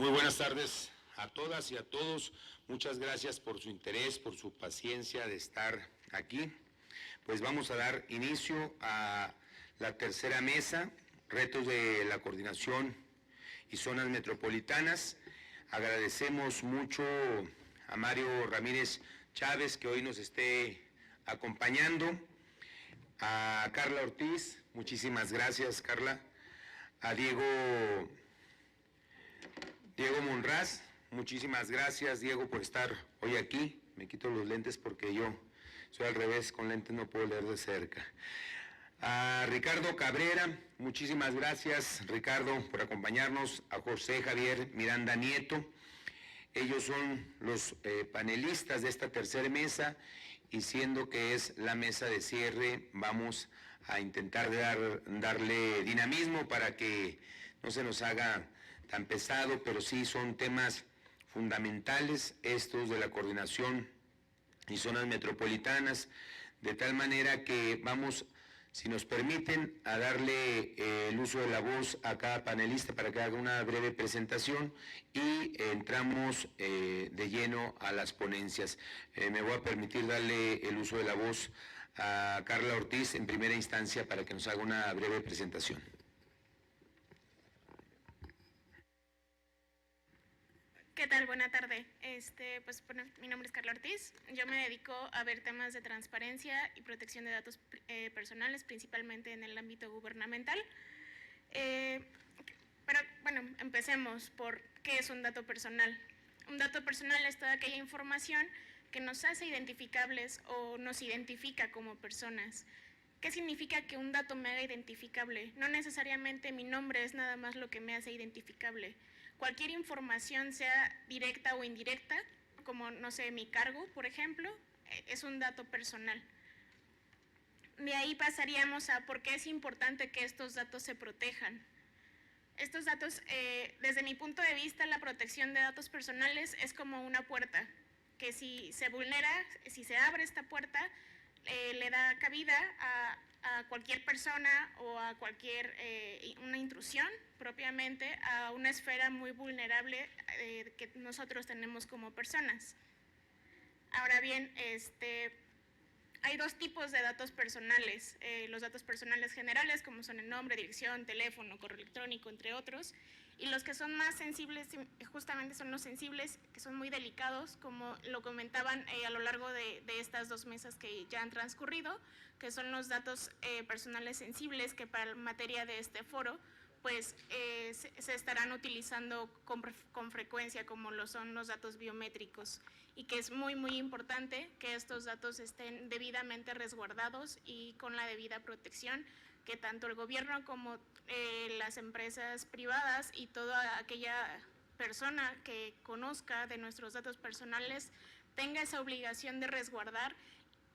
Muy buenas tardes a todas y a todos. Muchas gracias por su interés, por su paciencia de estar aquí. Pues vamos a dar inicio a la tercera mesa, retos de la coordinación y zonas metropolitanas. Agradecemos mucho a Mario Ramírez Chávez que hoy nos esté acompañando, a Carla Ortiz, muchísimas gracias Carla, a Diego Monraz, muchísimas gracias Diego por estar hoy aquí. Me quito los lentes porque yo soy al revés, con lentes no puedo leer de cerca. A Ricardo Cabrera, muchísimas gracias Ricardo por acompañarnos, a José Javier Miranda Nieto. Ellos son los panelistas de esta tercera mesa y siendo que es la mesa de cierre, vamos a intentar darle dinamismo para que no se nos haga tan pesado, pero sí son temas fundamentales estos de la coordinación y zonas metropolitanas, de tal manera que vamos, si nos permiten, a darle el uso de la voz a cada panelista para que haga una breve presentación y entramos de lleno a las ponencias. Me voy a permitir darle el uso de la voz a Carla Ortiz en primera instancia para que nos haga una breve presentación. ¿Qué tal? Buena tarde. Mi nombre es Carla Ortiz. Yo me dedico a ver temas de transparencia y protección de datos personales, principalmente en el ámbito gubernamental. Pero bueno, empecemos por qué es un dato personal. Un dato personal es toda aquella información que nos hace identificables o nos identifica como personas. ¿Qué significa que un dato me haga identificable? No necesariamente mi nombre es nada más lo que me hace identificable. Cualquier información, sea directa o indirecta, como, no sé, mi cargo, por ejemplo, es un dato personal. De ahí pasaríamos a por qué es importante que estos datos se protejan. Estos datos, desde mi punto de vista, la protección de datos personales es como una puerta, que si se vulnera, si se abre esta puerta, le da cabida a cualquier persona o a cualquier una intrusión propiamente a una esfera muy vulnerable que nosotros tenemos como personas. Ahora bien, hay dos tipos de datos personales, los datos personales generales como son el nombre, dirección, teléfono, correo electrónico, entre otros, y los que son más sensibles justamente son los sensibles, que son muy delicados, como lo comentaban a lo largo de estas dos mesas que ya han transcurrido, que son los datos personales sensibles que para materia de este foro pues se estarán utilizando con frecuencia, como lo son los datos biométricos, y que es muy importante que estos datos estén debidamente resguardados y con la debida protección, que tanto el gobierno como las empresas privadas y toda aquella persona que conozca de nuestros datos personales tenga esa obligación de resguardar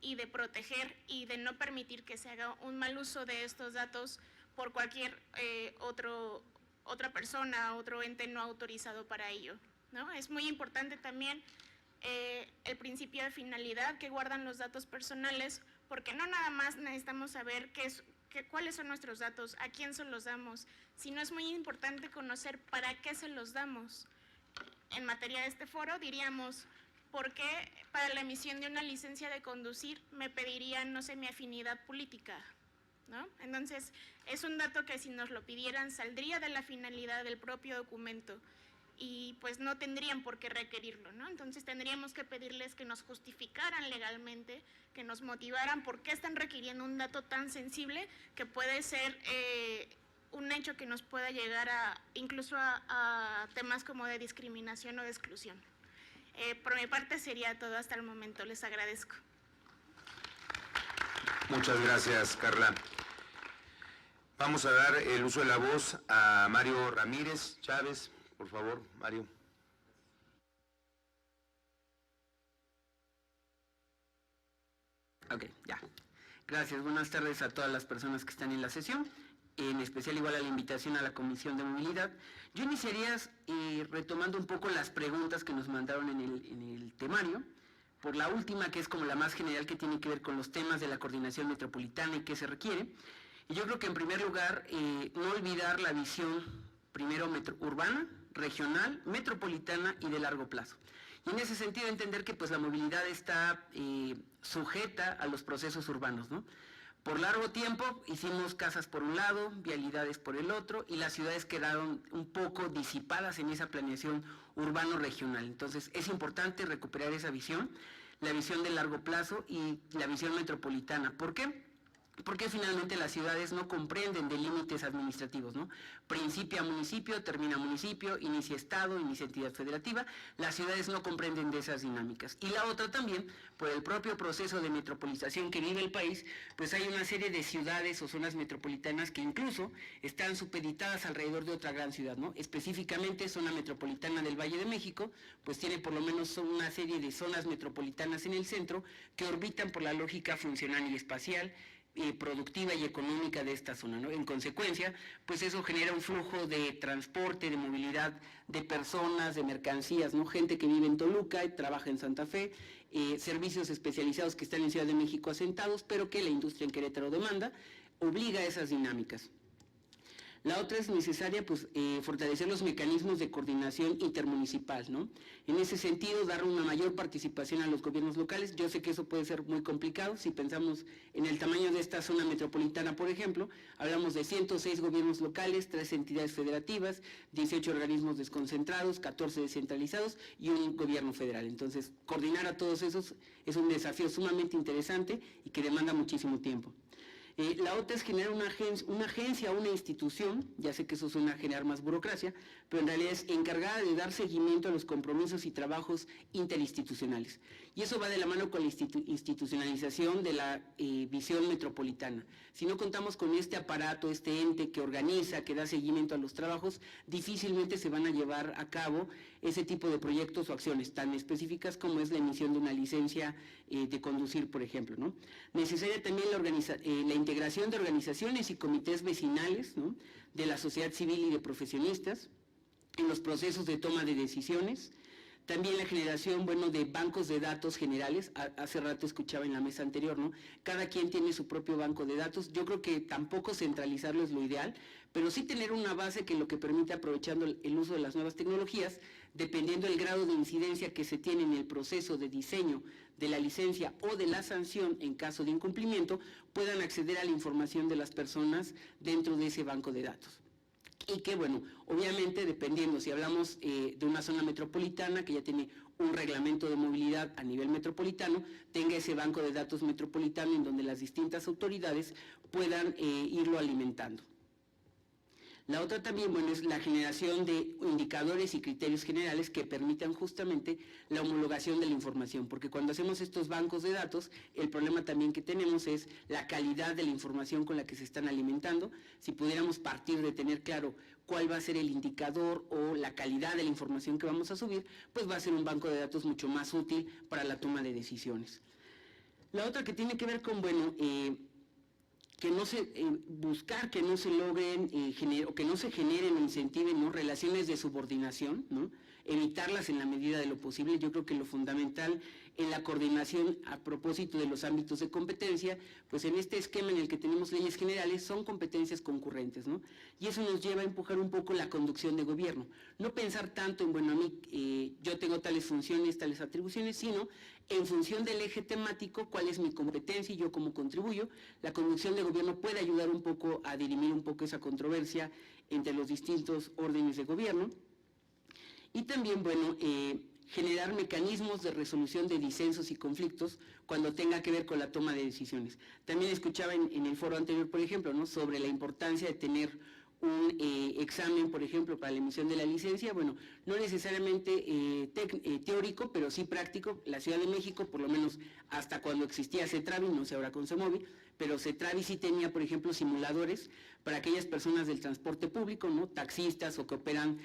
y de proteger y de no permitir que se haga un mal uso de estos datos por cualquier otra persona, otro ente no autorizado para ello, ¿no? Es muy importante también el principio de finalidad que guardan los datos personales, porque no nada más necesitamos saber cuáles son nuestros datos, a quién se los damos, sino es muy importante conocer para qué se los damos. En materia de este foro diríamos, ¿por qué para la emisión de una licencia de conducir me pedirían, no sé, mi afinidad política? ¿No? Entonces, es un dato que si nos lo pidieran saldría de la finalidad del propio documento y pues no tendrían por qué requerirlo, ¿no? Entonces tendríamos que pedirles que nos justificaran legalmente, que nos motivaran por qué están requiriendo un dato tan sensible que puede ser un hecho que nos pueda llegar incluso a temas como de discriminación o de exclusión. Por mi parte sería todo hasta el momento, les agradezco. Muchas gracias, Carla. Vamos a dar el uso de la voz a Mario Ramírez Chávez. Por favor, Mario. Ok, ya. Gracias. Buenas tardes a todas las personas que están en la sesión, en especial igual a la invitación a la Comisión de Movilidad. Yo iniciaría retomando un poco las preguntas que nos mandaron en el temario, por la última, que es como la más general, que tiene que ver con los temas de la coordinación metropolitana y qué se requiere. Y yo creo que en primer lugar, no olvidar la visión primero urbana regional, metropolitana y de largo plazo. Y en ese sentido entender que pues la movilidad está sujeta a los procesos urbanos, ¿no? Por largo tiempo hicimos casas por un lado, vialidades por el otro, y las ciudades quedaron un poco disipadas en esa planeación urbano-regional. Entonces es importante recuperar esa visión, la visión de largo plazo y la visión metropolitana. ¿Por qué? Porque finalmente las ciudades no comprenden de límites administrativos, ¿no? Principia municipio, termina municipio, inicia estado, inicia entidad federativa. Las ciudades no comprenden de esas dinámicas. Y la otra también, por el propio proceso de metropolización que vive el país, pues hay una serie de ciudades o zonas metropolitanas que incluso están supeditadas alrededor de otra gran ciudad, ¿no? Específicamente, zona metropolitana del Valle de México, pues tiene por lo menos una serie de zonas metropolitanas en el centro que orbitan por la lógica funcional y espacial, productiva y económica de esta zona, ¿no? En consecuencia, pues eso genera un flujo de transporte, de movilidad de personas, de mercancías, ¿no? Gente que vive en Toluca y trabaja en Santa Fe, servicios especializados que están en Ciudad de México asentados, pero que la industria en Querétaro demanda, obliga a esas dinámicas. La otra es necesaria, pues, fortalecer los mecanismos de coordinación intermunicipal, ¿no? En ese sentido, dar una mayor participación a los gobiernos locales. Yo sé que eso puede ser muy complicado. Si pensamos en el tamaño de esta zona metropolitana, por ejemplo, hablamos de 106 gobiernos locales, 3 entidades federativas, 18 organismos desconcentrados, 14 descentralizados y un gobierno federal. Entonces, coordinar a todos esos es un desafío sumamente interesante y que demanda muchísimo tiempo. La otra es generar una agencia o una institución, ya sé que eso suena a generar más burocracia, pero en realidad es encargada de dar seguimiento a los compromisos y trabajos interinstitucionales. Y eso va de la mano con la institucionalización de la visión metropolitana. Si no contamos con este aparato, este ente que organiza, que da seguimiento a los trabajos, difícilmente se van a llevar a cabo ese tipo de proyectos o acciones tan específicas como es la emisión de una licencia de conducir, por ejemplo, ¿no? Necesaria también la integración de organizaciones y comités vecinales, ¿no? De la sociedad civil y de profesionistas en los procesos de toma de decisiones. También la generación, bueno, de bancos de datos generales. Hace rato escuchaba en la mesa anterior, ¿no? Cada quien tiene su propio banco de datos. Yo creo que tampoco centralizarlo es lo ideal, pero sí tener una base que lo que permite, aprovechando el uso de las nuevas tecnologías, dependiendo del grado de incidencia que se tiene en el proceso de diseño de la licencia o de la sanción en caso de incumplimiento, puedan acceder a la información de las personas dentro de ese banco de datos. Y que, bueno, obviamente, dependiendo, si hablamos de una zona metropolitana que ya tiene un reglamento de movilidad a nivel metropolitano, tenga ese banco de datos metropolitano en donde las distintas autoridades puedan irlo alimentando. La otra también, bueno, es la generación de indicadores y criterios generales que permitan justamente la homologación de la información, porque cuando hacemos estos bancos de datos, el problema también que tenemos es la calidad de la información con la que se están alimentando. Si pudiéramos partir de tener claro cuál va a ser el indicador o la calidad de la información que vamos a subir, pues va a ser un banco de datos mucho más útil para la toma de decisiones. La otra que tiene que ver con, bueno, buscar que no se logren o que no se generen o incentiven, ¿no? Relaciones de subordinación, ¿no? Evitarlas en la medida de lo posible. Yo creo que lo fundamental en la coordinación a propósito de los ámbitos de competencia, pues en este esquema en el que tenemos leyes generales son competencias concurrentes, ¿no? Y eso nos lleva a empujar un poco la conducción de gobierno. No pensar tanto en, bueno, a mí yo tengo tales funciones, tales atribuciones, sino en función del eje temático, cuál es mi competencia y yo cómo contribuyo. La conducción de gobierno puede ayudar un poco a dirimir un poco esa controversia entre los distintos órdenes de gobierno. Y también, bueno, generar mecanismos de resolución de disensos y conflictos cuando tenga que ver con la toma de decisiones. También escuchaba en el foro anterior, por ejemplo, ¿no? Sobre la importancia de tener un examen, por ejemplo, para la emisión de la licencia. Bueno, no necesariamente teórico, pero sí práctico. La Ciudad de México, por lo menos hasta cuando existía CETRAVI, no sé ahora con CEMOVI, pero CETRAVI sí tenía, por ejemplo, simuladores para aquellas personas del transporte público, ¿no? Taxistas o que operan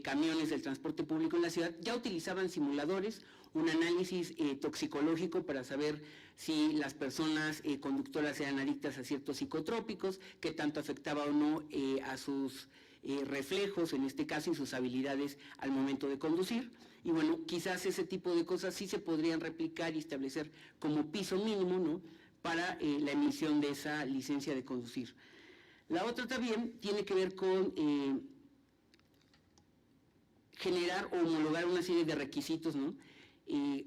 camiones del transporte público en la ciudad, ya utilizaban simuladores, un análisis toxicológico para saber si las personas conductoras eran adictas a ciertos psicotrópicos, qué tanto afectaba o no a sus reflejos, en este caso, y sus habilidades al momento de conducir. Y bueno, quizás ese tipo de cosas sí se podrían replicar y establecer como piso mínimo, ¿no? Para la emisión de esa licencia de conducir. La otra también tiene que ver con generar o homologar una serie de requisitos, ¿no?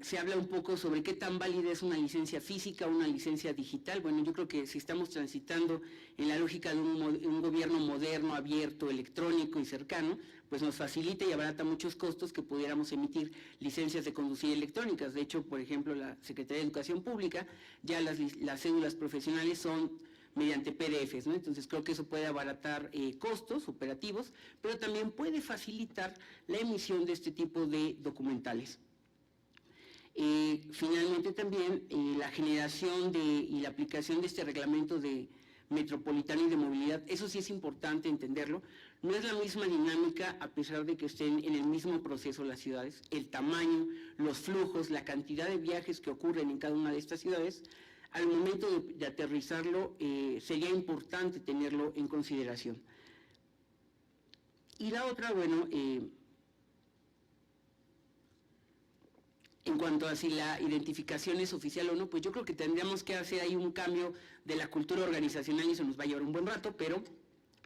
Se habla un poco sobre qué tan válida es una licencia física o una licencia digital. Bueno, yo creo que si estamos transitando en la lógica de un gobierno moderno, abierto, electrónico y cercano, pues nos facilita y abarata muchos costos que pudiéramos emitir licencias de conducir electrónicas. De hecho, por ejemplo, la Secretaría de Educación Pública, ya las cédulas profesionales son mediante PDFs, ¿no? Entonces creo que eso puede abaratar costos operativos, pero también puede facilitar la emisión de este tipo de documentales. Finalmente también la generación y la aplicación de este reglamento de metropolitano y de movilidad, eso sí es importante entenderlo, no es la misma dinámica a pesar de que estén en el mismo proceso las ciudades, el tamaño, los flujos, la cantidad de viajes que ocurren en cada una de estas ciudades, al momento de aterrizarlo sería importante tenerlo en consideración. Y la otra, bueno, en cuanto a si la identificación es oficial o no, pues yo creo que tendríamos que hacer ahí un cambio de la cultura organizacional y eso nos va a llevar un buen rato, pero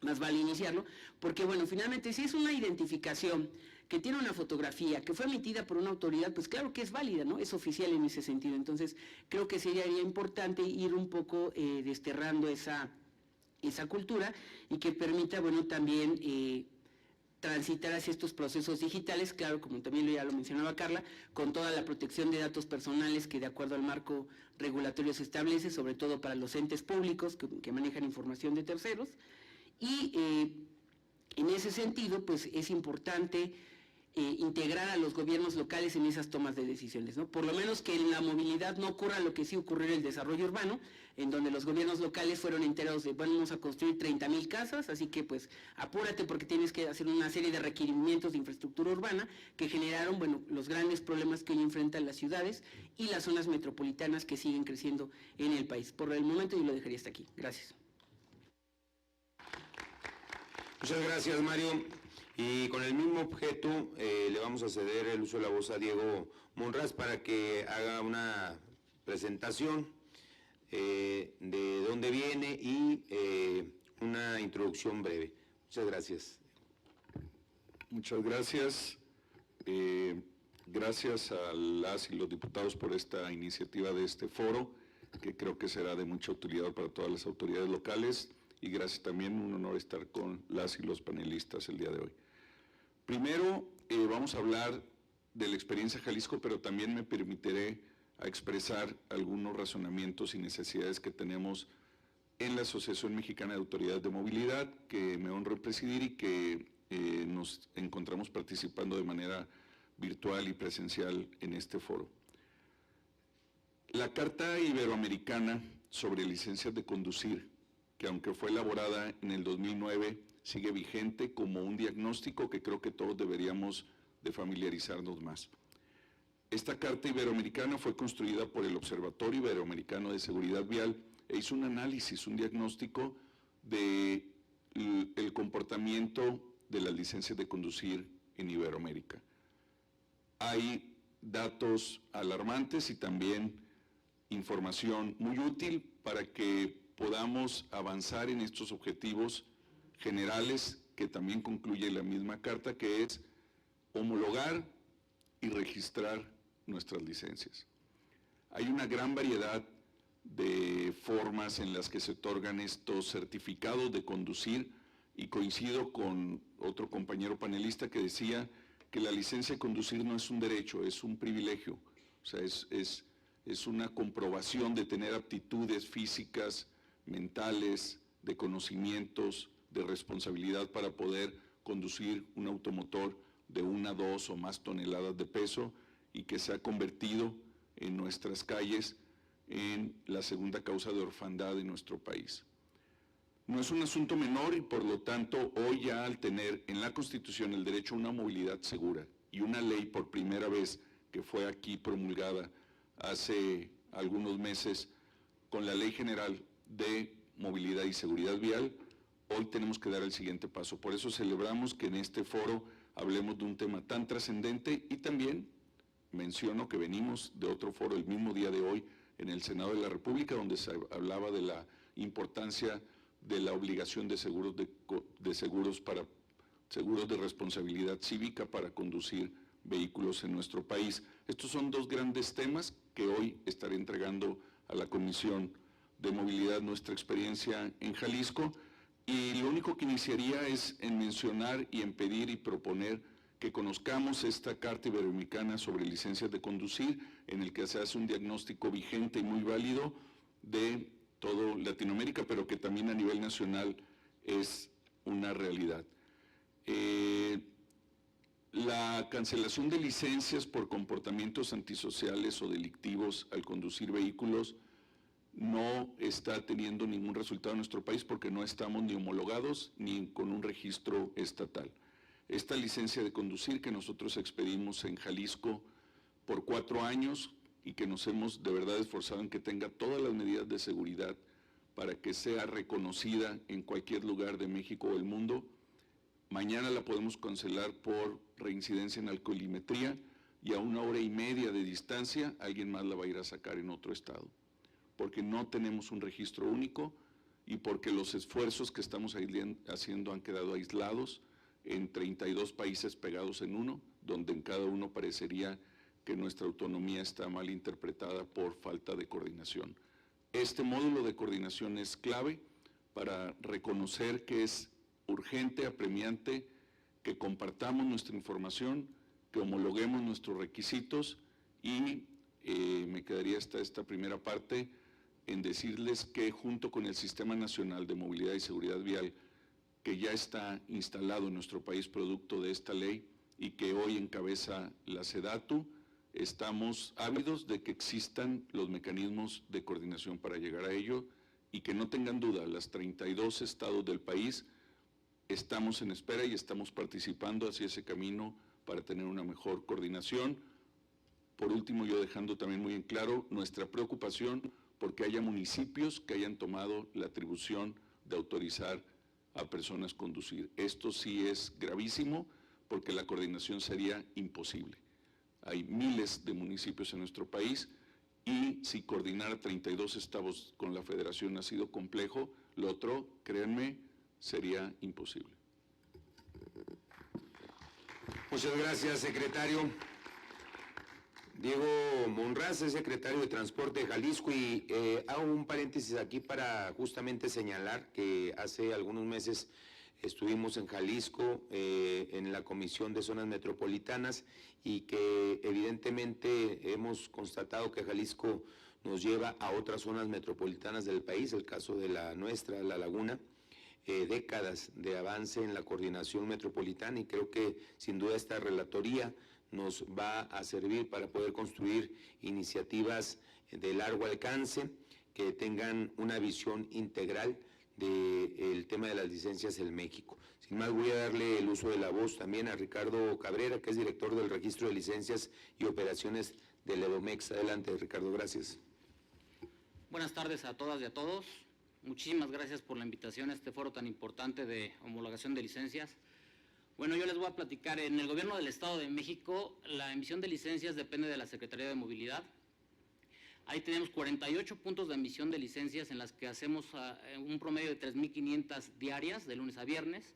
más vale iniciarlo, porque bueno, finalmente si es una identificación que tiene una fotografía, que fue emitida por una autoridad, pues claro que es válida, ¿no? Es oficial en ese sentido. Entonces, creo que sería importante ir un poco desterrando esa cultura y que permita, bueno, también transitar hacia estos procesos digitales, claro, como también ya lo mencionaba Carla, con toda la protección de datos personales que de acuerdo al marco regulatorio se establece, sobre todo para los entes públicos que manejan información de terceros, y en ese sentido, pues es importante integrar a los gobiernos locales en esas tomas de decisiones, ¿no? Por lo menos que en la movilidad no ocurra lo que sí ocurrió en el desarrollo urbano, en donde los gobiernos locales fueron enterados de, bueno, vamos a construir 30,000 casas, así que pues apúrate porque tienes que hacer una serie de requerimientos de infraestructura urbana que generaron, bueno, los grandes problemas que hoy enfrentan las ciudades y las zonas metropolitanas que siguen creciendo en el país. Por el momento yo lo dejaría hasta aquí. Gracias. Muchas gracias, Mario. Y con el mismo objeto le vamos a ceder el uso de la voz a Diego Monraz para que haga una presentación de dónde viene y una introducción breve. Muchas gracias. Muchas gracias. Gracias a las y los diputados por esta iniciativa de este foro, que creo que será de mucha utilidad para todas las autoridades locales, y gracias también, un honor estar con las y los panelistas el día de hoy. Primero, vamos a hablar de la experiencia Jalisco, pero también me permitiré expresar algunos razonamientos y necesidades que tenemos en la Asociación Mexicana de Autoridades de Movilidad, que me honro presidir y que nos encontramos participando de manera virtual y presencial en este foro. La Carta Iberoamericana sobre licencias de conducir, que aunque fue elaborada en el 2009, sigue vigente como un diagnóstico que creo que todos deberíamos de familiarizarnos más. Esta Carta Iberoamericana fue construida por el Observatorio Iberoamericano de Seguridad Vial e hizo un análisis, un diagnóstico del comportamiento de las licencias de conducir en Iberoamérica. Hay datos alarmantes y también información muy útil para que podamos avanzar en estos objetivos generales que también concluye la misma carta, que es homologar y registrar nuestras licencias. Hay una gran variedad de formas en las que se otorgan estos certificados de conducir y coincido con otro compañero panelista que decía que la licencia de conducir no es un derecho, es un privilegio, o sea, es una comprobación de tener aptitudes físicas, mentales, de conocimientos, de responsabilidad para poder conducir un automotor de 1, 2 o más toneladas de peso y que se ha convertido en nuestras calles en la segunda causa de orfandad en nuestro país. No es un asunto menor y por lo tanto hoy ya al tener en la Constitución el derecho a una movilidad segura y una ley por primera vez que fue aquí promulgada hace algunos meses con la Ley General de Movilidad y Seguridad Vial, hoy tenemos que dar el siguiente paso. Por eso celebramos que en este foro hablemos de un tema tan trascendente y también menciono que venimos de otro foro el mismo día de hoy en el Senado de la República, donde se hablaba de la importancia de la obligación de seguros para seguros de responsabilidad cívica para conducir vehículos en nuestro país. Estos son dos grandes temas que hoy estaré entregando a la Comisión de Movilidad nuestra experiencia en Jalisco, y lo único que iniciaría es en mencionar y en pedir y proponer que conozcamos esta Carta Iberoamericana sobre licencias de conducir, en el que se hace un diagnóstico vigente y muy válido de todo Latinoamérica, pero que también a nivel nacional es una realidad. La cancelación de licencias por comportamientos antisociales o delictivos al conducir vehículos no está teniendo ningún resultado en nuestro país porque no estamos ni homologados ni con un registro estatal. Esta licencia de conducir que nosotros expedimos en Jalisco por 4 años y que nos hemos de verdad esforzado en que tenga todas las medidas de seguridad para que sea reconocida en cualquier lugar de México o el mundo, mañana la podemos cancelar por reincidencia en alcoholimetría y a 1 hora y media de distancia alguien más la va a ir a sacar en otro estado, porque no tenemos un registro único y porque los esfuerzos que estamos haciendo han quedado aislados en 32 países pegados en uno, donde en cada uno parecería que nuestra autonomía está mal interpretada por falta de coordinación. Este módulo de coordinación es clave para reconocer que es urgente, apremiante, que compartamos nuestra información, que homologuemos nuestros requisitos y me quedaría esta primera parte en decirles que junto con el Sistema Nacional de Movilidad y Seguridad Vial, que ya está instalado en nuestro país producto de esta ley y que hoy encabeza la SEDATU, estamos ávidos de que existan los mecanismos de coordinación para llegar a ello y que no tengan duda, las 32 estados del país estamos en espera y estamos participando hacia ese camino para tener una mejor coordinación. Por último, yo dejando también muy en claro nuestra preocupación porque haya municipios que hayan tomado la atribución de autorizar a personas conducir. Esto sí es gravísimo porque la coordinación sería imposible. Hay miles de municipios en nuestro país y si coordinar a 32 estados con la federación ha sido complejo, lo otro, créanme, sería imposible. Muchas gracias, secretario. Diego Monraz es secretario de Transporte de Jalisco y hago un paréntesis aquí para justamente señalar que hace algunos meses estuvimos en Jalisco en la Comisión de Zonas Metropolitanas y que evidentemente hemos constatado que Jalisco nos lleva a otras zonas metropolitanas del país, el caso de la nuestra, La Laguna, décadas de avance en la coordinación metropolitana y creo que sin duda esta relatoría nos va a servir para poder construir iniciativas de largo alcance que tengan una visión integral del tema de las licencias en México. Sin más, voy a darle el uso de la voz también a Ricardo Cabrera, que es director del Registro de Licencias y Operaciones del EDOMEX. Adelante, Ricardo, gracias. Buenas tardes a todas y a todos. Muchísimas gracias por la invitación a este foro tan importante de homologación de licencias. Bueno, yo les voy a platicar, en el Gobierno del Estado de México, la emisión de licencias depende de la Secretaría de Movilidad. Ahí tenemos 48 puntos de emisión de licencias en las que hacemos un promedio de 3.500 diarias, de lunes a viernes.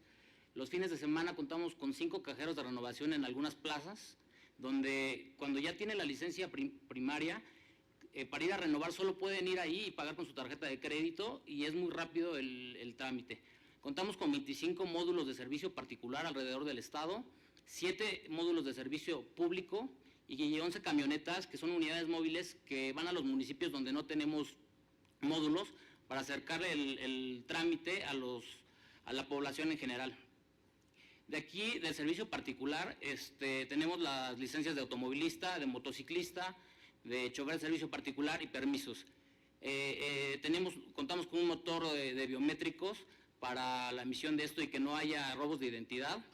Los fines de semana contamos con 5 cajeros de renovación en algunas plazas, donde cuando ya tiene la licencia primaria, para ir a renovar solo pueden ir ahí y pagar con su tarjeta de crédito y es muy rápido el trámite. Contamos con 25 módulos de servicio particular alrededor del estado, 7 módulos de servicio público y 11 camionetas que son unidades móviles que van a los municipios donde no tenemos módulos para acercarle el trámite a la población en general. De aquí, del servicio particular, tenemos las licencias de automovilista, de motociclista, de chofer de servicio particular y permisos. Contamos con un motor de biométricos para la emisión de esto y que no haya robos de identidad.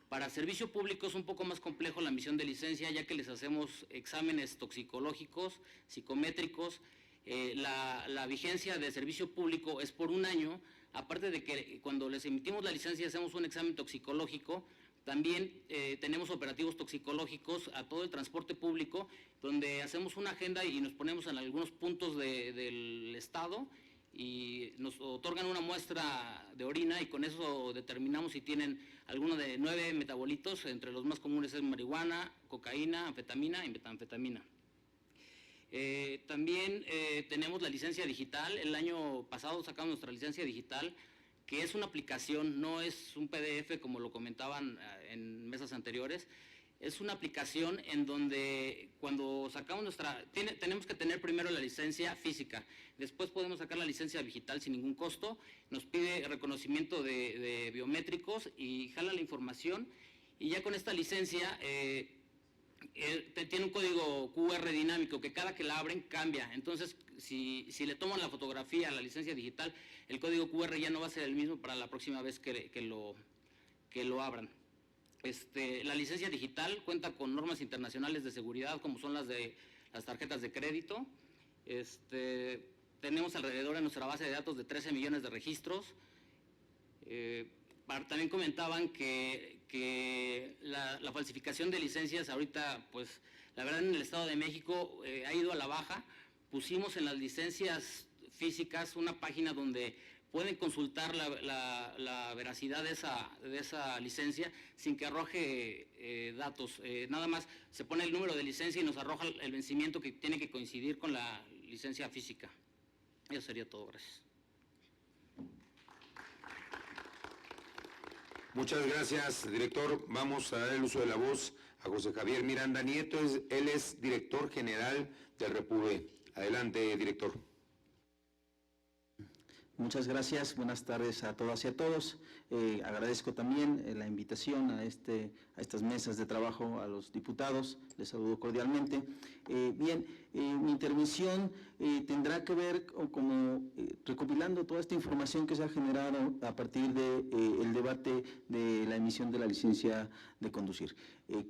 Para servicio público es un poco más complejo la emisión de licencia, ya que les hacemos exámenes toxicológicos, psicométricos. La vigencia de servicio público es por 1 año, aparte de que cuando les emitimos la licencia hacemos un examen toxicológico. También tenemos operativos toxicológicos a todo el transporte público, donde hacemos una agenda y nos ponemos en algunos puntos del estado y nos otorgan una muestra de orina y con eso determinamos si tienen alguno de 9 metabolitos, entre los más comunes es marihuana, cocaína, anfetamina y metanfetamina. También tenemos la licencia digital. El año pasado sacamos nuestra licencia digital, que es una aplicación, no es un PDF como lo comentaban en mesas anteriores. Es una aplicación en donde cuando sacamos tenemos que tener primero la licencia física, después podemos sacar la licencia digital sin ningún costo, nos pide reconocimiento de biométricos y jala la información, y ya con esta licencia tiene un código QR dinámico que cada que la abren cambia. Entonces, si le toman la fotografía a la licencia digital, el código QR ya no va a ser el mismo para la próxima vez que lo abran. La licencia digital cuenta con normas internacionales de seguridad, como son las de las tarjetas de crédito. Tenemos alrededor en nuestra base de datos de 13 millones de registros. También comentaban que la falsificación de licencias ahorita, pues la verdad en el Estado de México ha ido a la baja. Pusimos en las licencias físicas una página donde pueden consultar la veracidad de esa licencia sin que arroje datos. Nada más se pone el número de licencia y nos arroja el vencimiento que tiene que coincidir con la licencia física. Eso sería todo, gracias. Muchas gracias, director. Vamos a dar el uso de la voz a José Javier Miranda Nieto. Él es director general del Repube. Adelante, director. Muchas gracias, buenas tardes a todas y a todos. Agradezco también la invitación a estas mesas de trabajo a los diputados, les saludo cordialmente. Mi intervención tendrá que ver recopilando toda esta información que se ha generado a partir del debate de la emisión de la licencia de conducir.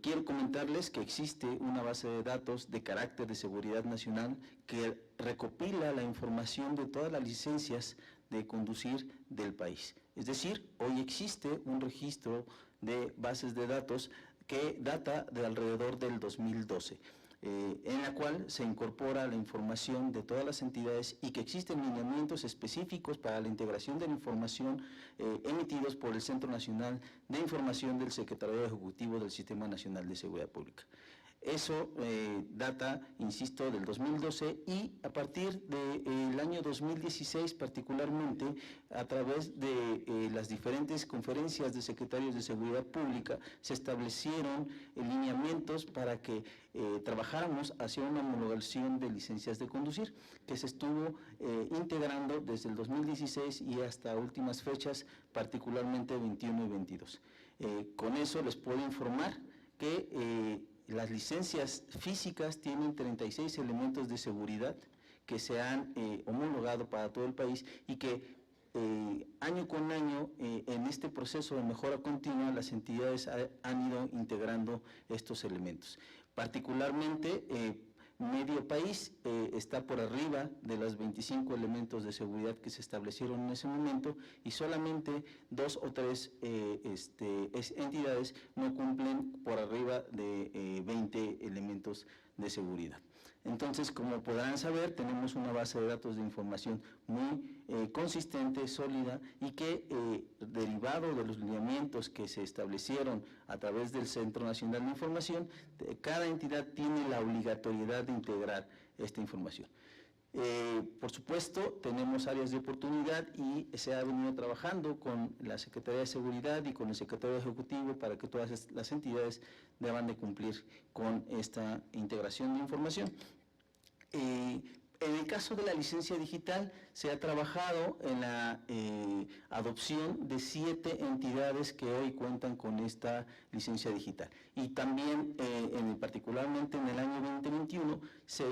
Quiero comentarles que existe una base de datos de carácter de seguridad nacional que recopila la información de todas las licencias de conducir del país. Es decir, hoy existe un registro de bases de datos que data de alrededor del 2012, en la cual se incorpora la información de todas las entidades y que existen lineamientos específicos para la integración de la información emitidos por el Centro Nacional de Información del Secretariado Ejecutivo del Sistema Nacional de Seguridad Pública. Eso data, insisto, del 2012 y a partir del año 2016 particularmente, a través de las diferentes conferencias de secretarios de Seguridad Pública, se establecieron lineamientos para que trabajáramos hacia una homologación de licencias de conducir, que se estuvo integrando desde el 2016 y hasta últimas fechas, particularmente 21 y 22. Con eso les puedo informar que las licencias físicas tienen 36 elementos de seguridad que se han homologado para todo el país y que año con año en este proceso de mejora continua las entidades han ido integrando estos elementos. Particularmente, medio país está por arriba de los 25 elementos de seguridad que se establecieron en ese momento y solamente 2 o 3 entidades no cumplen por arriba de 20 elementos de seguridad. Entonces, como podrán saber, tenemos una base de datos de información muy consistente, sólida y que, derivado de los lineamientos que se establecieron a través del Centro Nacional de Información, cada entidad tiene la obligatoriedad de integrar esta información. Por supuesto, tenemos áreas de oportunidad y se ha venido trabajando con la Secretaría de Seguridad y con el Secretario Ejecutivo para que todas las entidades deban de cumplir con esta integración de información. En el caso de la licencia digital, se ha trabajado en la adopción de 7 entidades que hoy cuentan con esta licencia digital. Y también, particularmente en el año 2021, se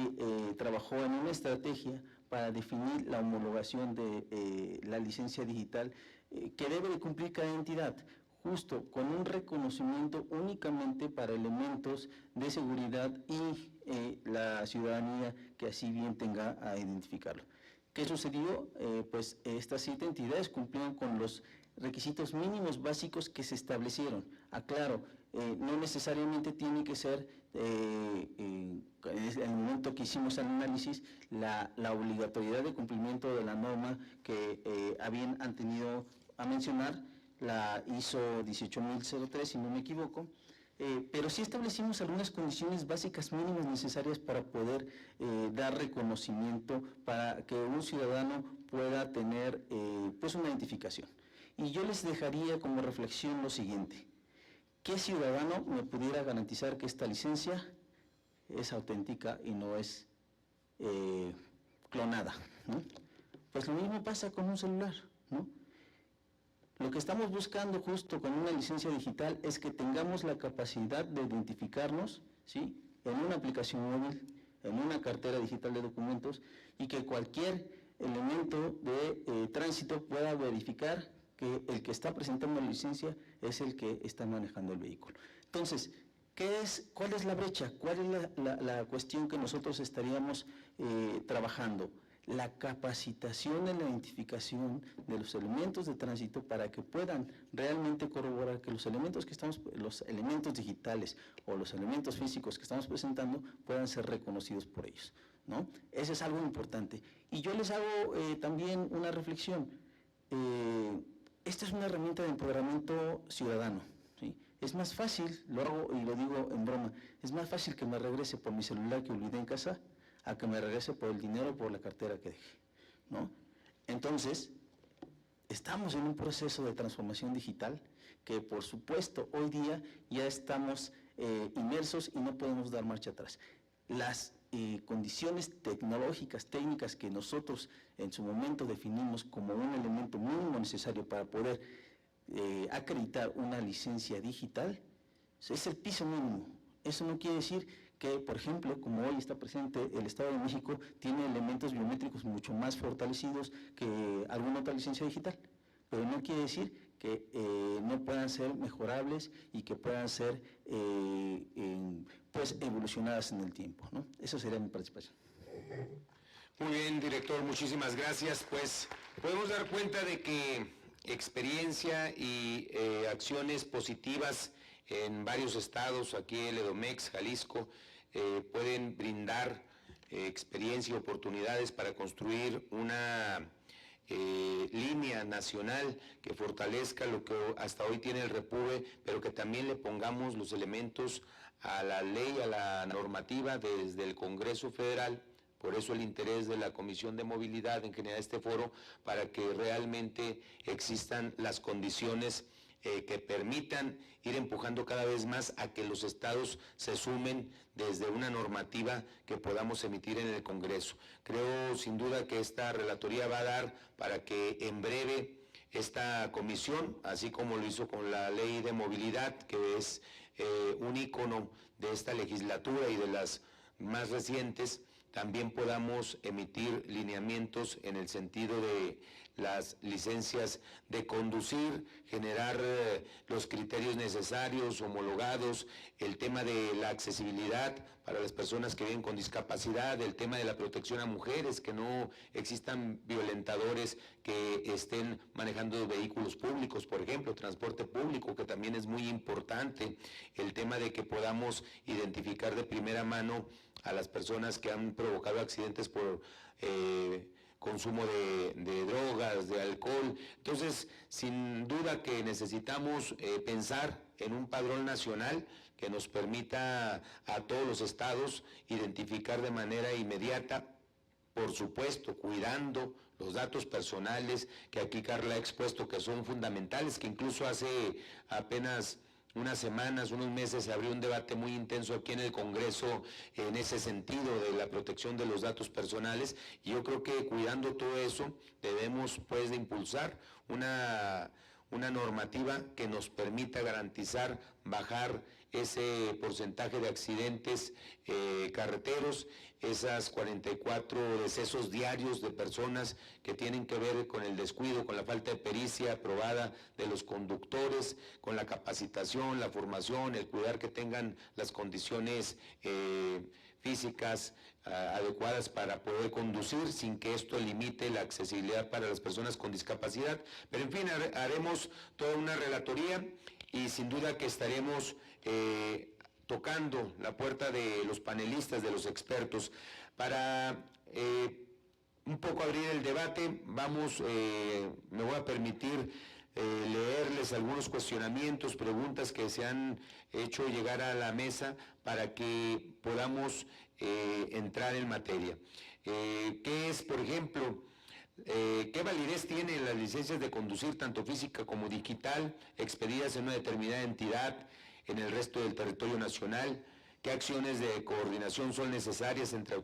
trabajó en una estrategia para definir la homologación de la licencia digital que debe de cumplir cada entidad, justo con un reconocimiento únicamente para elementos de seguridad y la ciudadanía que así bien tenga a identificarlo. ¿Qué sucedió? Pues estas 7 entidades cumplían con los requisitos mínimos básicos que se establecieron. Aclaro, no necesariamente tiene que ser en el momento que hicimos el análisis, la obligatoriedad de cumplimiento de la norma que han tenido a mencionar, la ISO 18003, si no me equivoco, pero sí establecimos algunas condiciones básicas mínimas necesarias para poder dar reconocimiento, para que un ciudadano pueda tener pues una identificación. Y yo les dejaría como reflexión lo siguiente: ¿qué ciudadano me pudiera garantizar que esta licencia es auténtica y no es clonada, ¿no? Pues lo mismo pasa con un celular, ¿no? Lo que estamos buscando justo con una licencia digital es que tengamos la capacidad de identificarnos, ¿sí?, en una aplicación móvil, en una cartera digital de documentos, y que cualquier elemento de tránsito pueda verificar que el que está presentando la licencia es el que está manejando el vehículo. Entonces, ¿cuál es la brecha? ¿Cuál es la cuestión que nosotros estaríamos trabajando? La capacitación en la identificación de los elementos de tránsito para que puedan realmente corroborar que los elementos digitales o los elementos físicos que estamos presentando puedan ser reconocidos por ellos, ¿no? Eso es algo importante. Y yo les hago también una reflexión. Esta es una herramienta de empoderamiento ciudadano, ¿sí? Es más fácil, lo hago y lo digo en broma, es más fácil que me regrese por mi celular que olvidé en casa a que me regrese por el dinero o por la cartera que dejé, ¿no? Entonces, estamos en un proceso de transformación digital que, por supuesto, hoy día ya estamos inmersos y no podemos dar marcha atrás. Las condiciones tecnológicas, técnicas que nosotros en su momento definimos como un elemento mínimo necesario para poder acreditar una licencia digital, es el piso mínimo. Eso no quiere decir que, por ejemplo, como hoy está presente el Estado de México, tiene elementos biométricos mucho más fortalecidos que alguna otra licencia digital, pero no quiere decir que no puedan ser mejorables y que puedan ser pues evolucionadas en el tiempo, ¿no? Eso sería mi participación. Muy bien, director, muchísimas gracias. Pues podemos dar cuenta de que experiencia y acciones positivas en varios estados, aquí el Edomex, Jalisco, pueden brindar experiencia y oportunidades para construir una línea nacional que fortalezca lo que hasta hoy tiene el Repube, pero que también le pongamos los elementos a la ley, a la normativa desde el Congreso Federal. Por eso el interés de la Comisión de Movilidad en generar este foro, para que realmente existan las condiciones que permitan ir empujando cada vez más a que los estados se sumen desde una normativa que podamos emitir en el Congreso. Creo sin duda que esta relatoría va a dar para que en breve esta comisión, así como lo hizo con la ley de movilidad, que es un ícono de esta legislatura y de las más recientes, también podamos emitir lineamientos en el sentido de las licencias de conducir, generar los criterios necesarios, homologados, el tema de la accesibilidad para las personas que viven con discapacidad, el tema de la protección a mujeres, que no existan violentadores que estén manejando vehículos públicos, por ejemplo, transporte público, que también es muy importante, el tema de que podamos identificar de primera mano a las personas que han provocado accidentes por consumo de drogas, de alcohol. Entonces, sin duda que necesitamos pensar en un padrón nacional que nos permita a todos los estados identificar de manera inmediata, por supuesto, cuidando los datos personales, que aquí Carla ha expuesto que son fundamentales, que incluso hace apenas unas semanas, unos meses, se abrió un debate muy intenso aquí en el Congreso en ese sentido de la protección de los datos personales, y yo creo que cuidando todo eso debemos pues de impulsar una normativa que nos permita garantizar bajar ese porcentaje de accidentes carreteros, esas 44 decesos diarios de personas que tienen que ver con el descuido, con la falta de pericia aprobada de los conductores, con la capacitación, la formación, el cuidar que tengan las condiciones físicas adecuadas para poder conducir sin que esto limite la accesibilidad para las personas con discapacidad. Pero en fin, haremos toda una relatoría y sin duda que estaremos tocando la puerta de los panelistas, de los expertos, para un poco abrir el debate. Me voy a permitir leerles algunos cuestionamientos, preguntas que se han hecho llegar a la mesa para que podamos entrar en materia. ¿Qué es, por ejemplo, qué validez tienen las licencias de conducir, tanto física como digital, expedidas en una determinada entidad en el resto del territorio nacional? ¿Qué acciones de coordinación son necesarias entre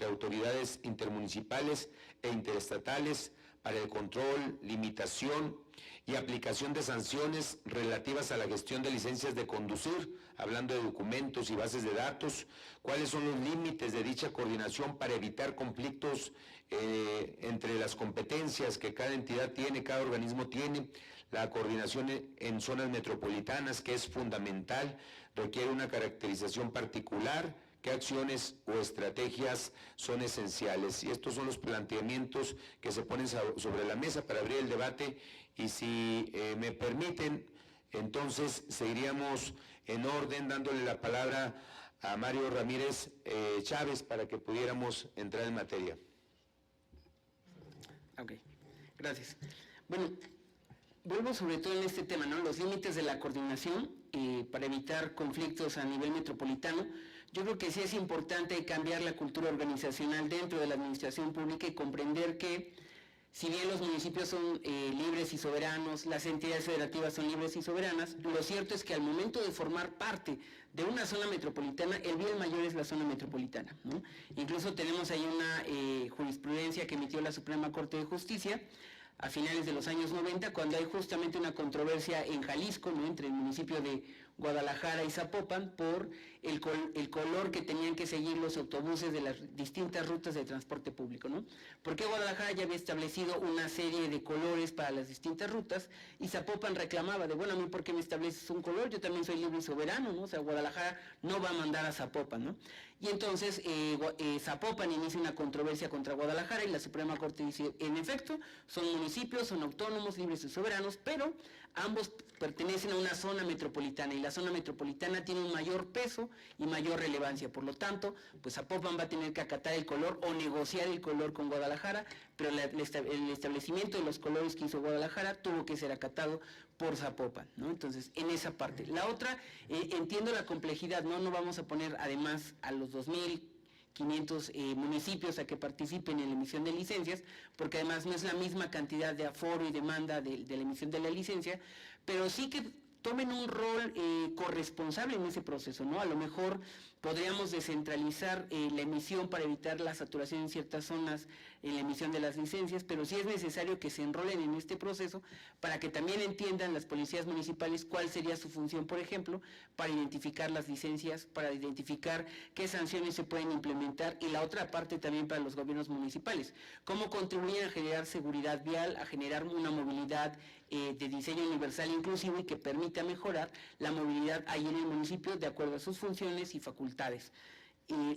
autoridades intermunicipales e interestatales para el control, limitación y aplicación de sanciones relativas a la gestión de licencias de conducir, hablando de documentos y bases de datos? ¿Cuáles son los límites de dicha coordinación para evitar conflictos entre las competencias que cada entidad tiene, cada organismo tiene? La coordinación en zonas metropolitanas, que es fundamental, requiere una caracterización particular. ¿Qué acciones o estrategias son esenciales? Y estos son los planteamientos que se ponen sobre la mesa para abrir el debate, y si me permiten, entonces seguiríamos en orden dándole la palabra a Mario Ramírez Chávez para que pudiéramos entrar en materia. Ok, gracias. Bueno, vuelvo sobre todo en este tema, ¿no? Los límites de la coordinación para evitar conflictos a nivel metropolitano. Yo creo que sí es importante cambiar la cultura organizacional dentro de la administración pública y comprender que si bien los municipios son libres y soberanos, las entidades federativas son libres y soberanas, lo cierto es que al momento de formar parte de una zona metropolitana, el bien mayor es la zona metropolitana, ¿no? Incluso tenemos ahí una jurisprudencia que emitió la Suprema Corte de Justicia a finales de los años 90, cuando hay justamente una controversia en Jalisco, ¿no?, entre el municipio de Guadalajara y Zapopan por el color que tenían que seguir los autobuses de las distintas rutas de transporte público, ¿no? Porque Guadalajara ya había establecido una serie de colores para las distintas rutas y Zapopan reclamaba de, bueno, a mí ¿por qué me estableces un color? Yo también soy libre y soberano, ¿no? O sea, Guadalajara no va a mandar a Zapopan, ¿no? Y entonces Zapopan inicia una controversia contra Guadalajara y la Suprema Corte dice, en efecto, son municipios, son autónomos, libres y soberanos, pero ambos pertenecen a una zona metropolitana y la zona metropolitana tiene un mayor peso y mayor relevancia. Por lo tanto, pues Zapopan va a tener que acatar el color o negociar el color con Guadalajara, pero el establecimiento de los colores que hizo Guadalajara tuvo que ser acatado por Zapopan, ¿no? Entonces, en esa parte. La otra, entiendo la complejidad, ¿no? No vamos a poner además a los 2,500 municipios a que participen en la emisión de licencias, porque además no es la misma cantidad de aforo y demanda de la emisión de la licencia, pero sí que tomen un rol corresponsable en ese proceso, ¿no? A lo mejor podríamos descentralizar la emisión para evitar la saturación en ciertas zonas en la emisión de las licencias, pero sí es necesario que se enrolen en este proceso para que también entiendan las policías municipales cuál sería su función, por ejemplo, para identificar las licencias, para identificar qué sanciones se pueden implementar, y la otra parte también para los gobiernos municipales, cómo contribuyen a generar seguridad vial, a generar una movilidad de diseño universal inclusivo y que permita mejorar la movilidad ahí en el municipio de acuerdo a sus funciones y facultades.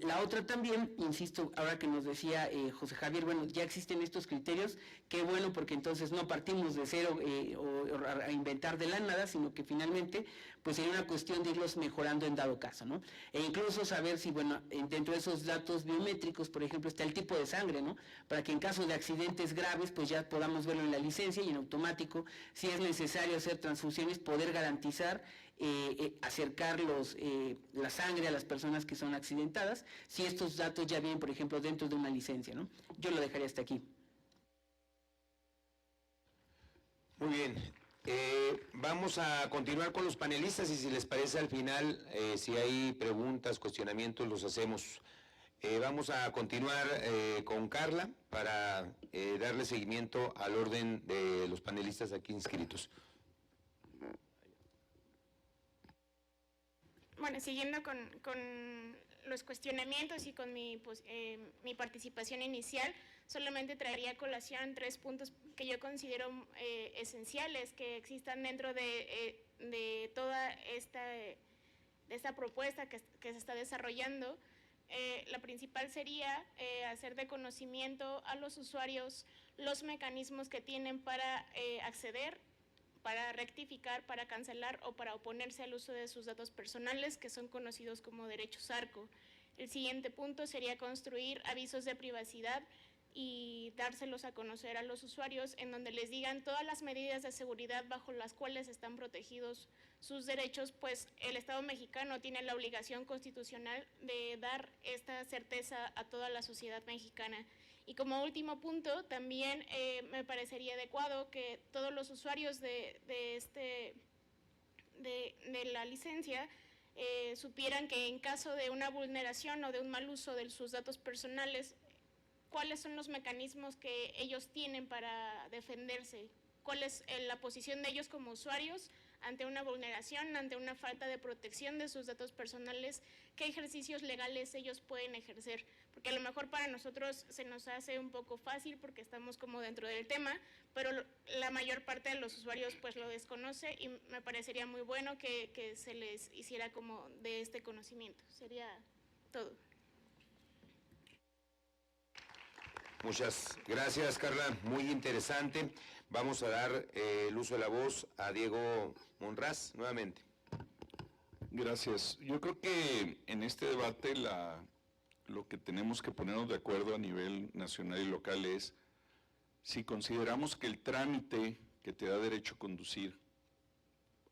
La otra también, insisto, ahora que nos decía José Javier, bueno, ya existen estos criterios, qué bueno, porque entonces no partimos de cero o a inventar de la nada, sino que finalmente pues sería una cuestión de irlos mejorando en dado caso, ¿no? E incluso saber si, bueno, dentro de esos datos biométricos, por ejemplo, está el tipo de sangre, ¿no? Para que en caso de accidentes graves, pues ya podamos verlo en la licencia y en automático, si es necesario hacer transfusiones, poder garantizar acercar la sangre a las personas que son accidentadas, si estos datos ya vienen, por ejemplo, dentro de una licencia, ¿no? Yo lo dejaría hasta aquí. Muy bien. Vamos a continuar con los panelistas y si les parece al final, si hay preguntas, cuestionamientos, los hacemos. Vamos a continuar con Carla para darle seguimiento al orden de los panelistas aquí inscritos. Bueno, siguiendo con los cuestionamientos y con mi participación inicial, solamente traería a colación 3 puntos que yo considero esenciales que existan dentro de toda esta propuesta que se está desarrollando. La principal sería hacer de conocimiento a los usuarios los mecanismos que tienen para acceder, para rectificar, para cancelar o para oponerse al uso de sus datos personales, que son conocidos como derechos ARCO. El siguiente punto sería construir avisos de privacidad y dárselos a conocer a los usuarios, en donde les digan todas las medidas de seguridad bajo las cuales están protegidos sus derechos, pues el Estado mexicano tiene la obligación constitucional de dar esta certeza a toda la sociedad mexicana. Y como último punto, también me parecería adecuado que todos los usuarios de la licencia supieran que en caso de una vulneración o de un mal uso de sus datos personales, cuáles son los mecanismos que ellos tienen para defenderse, cuál es la posición de ellos como usuarios ante una vulneración, ante una falta de protección de sus datos personales, qué ejercicios legales ellos pueden ejercer, porque a lo mejor para nosotros se nos hace un poco fácil porque estamos como dentro del tema, pero la mayor parte de los usuarios pues lo desconoce y me parecería muy bueno que se les hiciera como de este conocimiento. Sería todo. Muchas gracias, Carla. Muy interesante. Vamos a dar el uso de la voz a Diego Monraz nuevamente. Gracias. Yo creo que en este debate lo que tenemos que ponernos de acuerdo a nivel nacional y local es si consideramos que el trámite que te da derecho a conducir,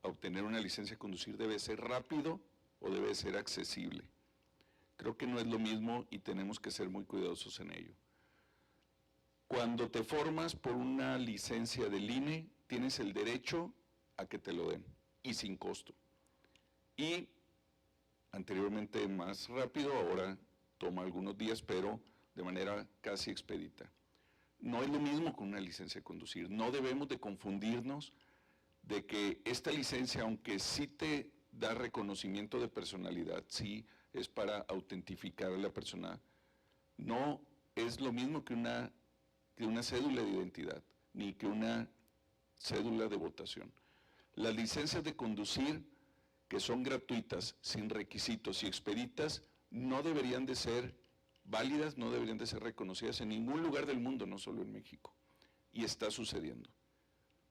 a obtener una licencia de conducir, debe ser rápido o debe ser accesible. Creo que no es lo mismo y tenemos que ser muy cuidadosos en ello. Cuando te formas por una licencia del INE, tienes el derecho a que te lo den, y sin costo. Y anteriormente más rápido, ahora toma algunos días, pero de manera casi expedita. No es lo mismo con una licencia de conducir. No debemos de confundirnos de que esta licencia, aunque sí te da reconocimiento de personalidad, sí es para autentificar a la persona, no es lo mismo que una cédula de identidad, ni que una cédula de votación. Las licencias de conducir, que son gratuitas, sin requisitos y expeditas, no deberían de ser válidas, no deberían de ser reconocidas en ningún lugar del mundo, no solo en México. Y está sucediendo.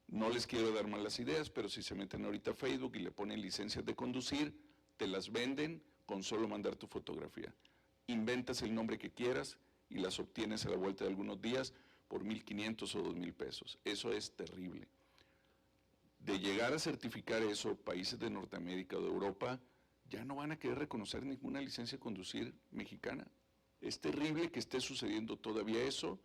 No les quiero dar malas ideas, pero si se meten ahorita a Facebook y le ponen licencias de conducir, te las venden con solo mandar tu fotografía. Inventas el nombre que quieras y las obtienes a la vuelta de algunos días por 1,500 o 2,000 pesos. Eso es terrible. De llegar a certificar eso, países de Norteamérica o de Europa ya no van a querer reconocer ninguna licencia de conducir mexicana. Es terrible que esté sucediendo todavía eso,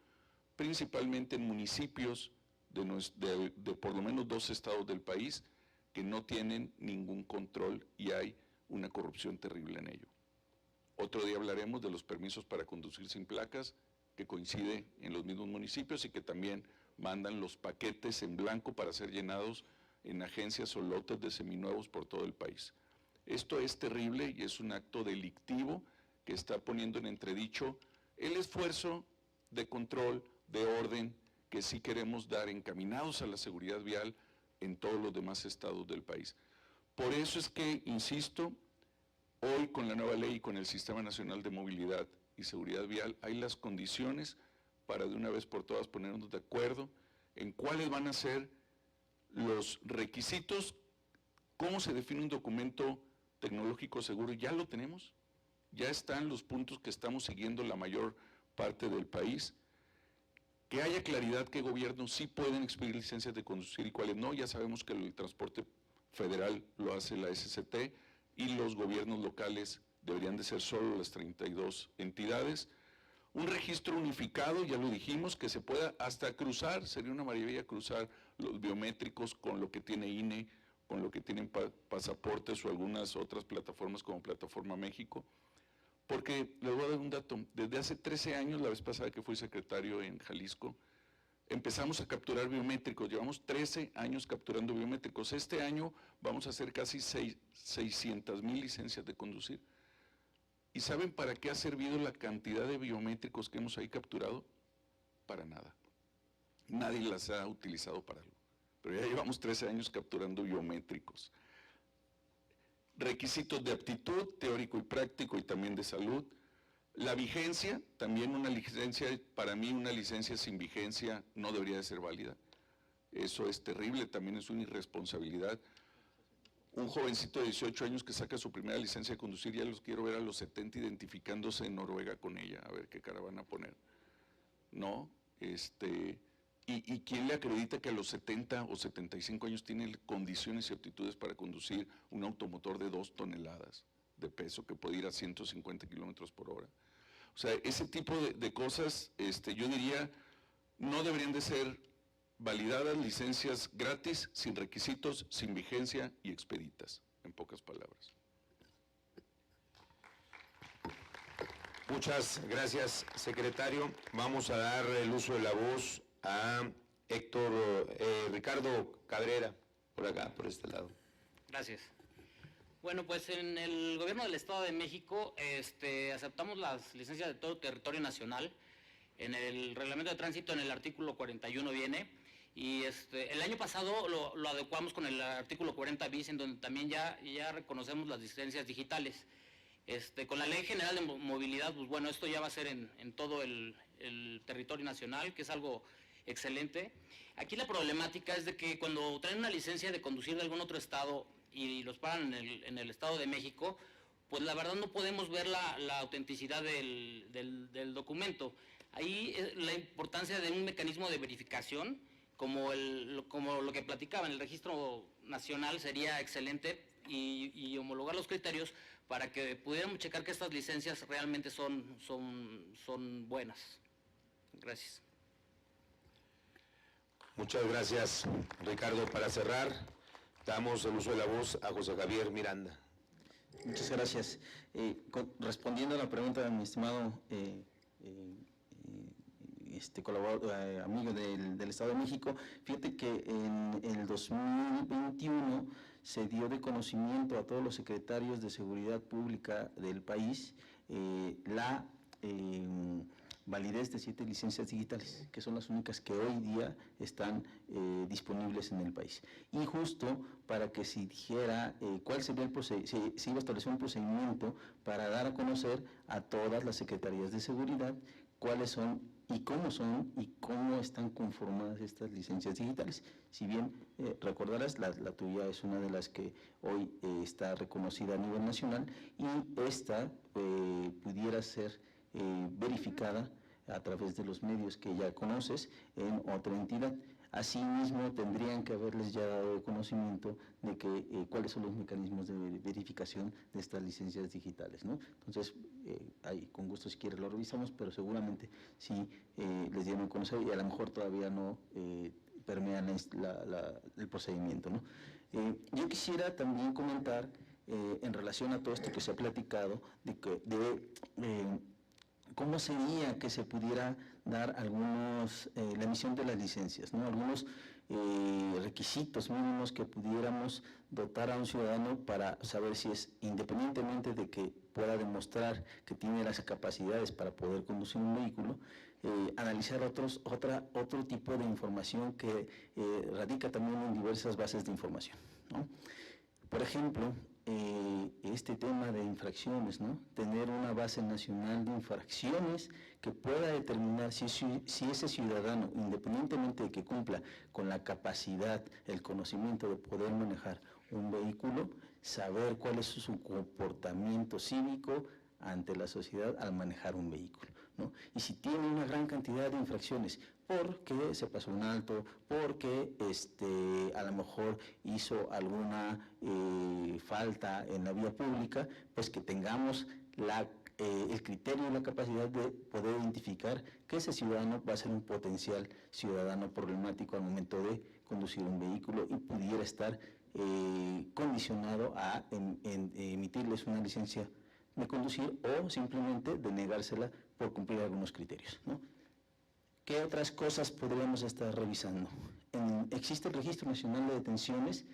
principalmente en municipios de por lo menos 2 estados del país que no tienen ningún control y hay una corrupción terrible en ello. Otro día hablaremos de los permisos para conducir sin placas, que coincide en los mismos municipios y que también mandan los paquetes en blanco para ser llenados en agencias o lotes de seminuevos por todo el país. Esto es terrible y es un acto delictivo que está poniendo en entredicho el esfuerzo de control, de orden, que sí queremos dar encaminados a la seguridad vial en todos los demás estados del país. Por eso es que, insisto, hoy con la nueva ley y con el Sistema Nacional de Movilidad y Seguridad Vial hay las condiciones para de una vez por todas ponernos de acuerdo en cuáles van a ser los requisitos, cómo se define un documento tecnológico seguro. Ya lo tenemos, ya están los puntos que estamos siguiendo la mayor parte del país. Que haya claridad qué gobiernos sí pueden expedir licencias de conducir y cuáles no. Ya sabemos que el transporte federal lo hace la SCT y los gobiernos locales deberían de ser solo las 32 entidades. Un registro unificado, ya lo dijimos, que se pueda hasta cruzar, sería una maravilla cruzar los biométricos con lo que tiene INE, con lo que tienen pasaportes o algunas otras plataformas como Plataforma México. Porque les voy a dar un dato, desde hace 13 años, la vez pasada que fui secretario en Jalisco, empezamos a capturar biométricos, llevamos 13 años capturando biométricos. Este año vamos a hacer casi 600,000 licencias de conducir. ¿Y saben para qué ha servido la cantidad de biométricos que hemos ahí capturado? Para nada. Nadie las ha utilizado para algo. Pero ya llevamos 13 años capturando biométricos. Requisitos de aptitud, teórico y práctico y también de salud. La vigencia, también una licencia, para mí una licencia sin vigencia no debería de ser válida. Eso es terrible, también es una irresponsabilidad. Un jovencito de 18 años que saca su primera licencia de conducir, ya los quiero ver a los 70 identificándose en Noruega con ella, a ver qué cara van a poner. ¿No? ¿Y quién le acredita que a los 70 o 75 años tiene condiciones y aptitudes para conducir un automotor de 2 toneladas de peso que puede ir a 150 kilómetros por hora? O sea, ese tipo de cosas, yo diría, no deberían de ser validadas, licencias gratis, sin requisitos, sin vigencia y expeditas, en pocas palabras. Muchas gracias, secretario. Vamos a dar el uso de la voz a Ricardo Cabrera, por acá, por este lado. Gracias. Bueno, pues en el Gobierno del Estado de México aceptamos las licencias de todo territorio nacional. En el Reglamento de Tránsito, en el artículo 41 viene, y el año pasado lo adecuamos con el artículo 40 bis, en donde también ya reconocemos las licencias digitales. Con la Ley General de Movilidad, pues bueno, esto ya va a ser en todo el territorio nacional, que es algo excelente. Aquí la problemática es de que cuando traen una licencia de conducir de algún otro estado y los paran en el Estado de México, pues la verdad no podemos ver la autenticidad del documento. Ahí la importancia de un mecanismo de verificación, como lo que platicaba en el registro nacional, sería excelente, y homologar los criterios para que pudiéramos checar que estas licencias realmente son buenas. Gracias. Muchas gracias, Ricardo. Para cerrar, damos el uso de la voz a José Javier Miranda. Muchas gracias. Respondiendo a la pregunta de mi estimado amigo del Estado de México, fíjate que en el 2021 se dio de conocimiento a todos los secretarios de Seguridad Pública del país la validez de 7 licencias digitales, que son las únicas que hoy día están disponibles en el país. Y justo para que se dijera cuál sería se iba a establecer un procedimiento para dar a conocer a todas las secretarías de seguridad cuáles son y cómo están conformadas estas licencias digitales. Si bien recordarás, la tuya es una de las que hoy está reconocida a nivel nacional, y esta pudiera ser verificada a través de los medios que ya conoces en otra entidad. Asimismo, tendrían que haberles ya dado conocimiento de cuáles son los mecanismos de verificación de estas licencias digitales, ¿no? Entonces, ahí, con gusto, si quieres lo revisamos, pero seguramente sí les dieron a conocer, y a lo mejor todavía no permean el procedimiento, ¿no? Yo quisiera también comentar, en relación a todo esto que se ha platicado, ¿cómo sería que se pudiera dar la emisión de las licencias, ¿no? Algunos requisitos mínimos que pudiéramos dotar a un ciudadano para saber si es, independientemente de que pueda demostrar que tiene las capacidades para poder conducir un vehículo, analizar otro tipo de información que radica también en diversas bases de información, ¿no? Por ejemplo, este tema de infracciones, ¿no? Tener una base nacional de infracciones que pueda determinar si ese ciudadano, independientemente de que cumpla con la capacidad, el conocimiento de poder manejar un vehículo, saber cuál es su comportamiento cívico ante la sociedad al manejar un vehículo, ¿no? Y si tiene una gran cantidad de infracciones porque se pasó un alto, porque a lo mejor hizo alguna falta en la vía pública, pues que tengamos el criterio y la capacidad de poder identificar que ese ciudadano va a ser un potencial ciudadano problemático al momento de conducir un vehículo y pudiera estar condicionado a emitirles una licencia de conducir o simplemente denegársela por cumplir algunos criterios, ¿no? ¿Qué otras cosas podríamos estar revisando? Existe el Registro Nacional de Detenciones,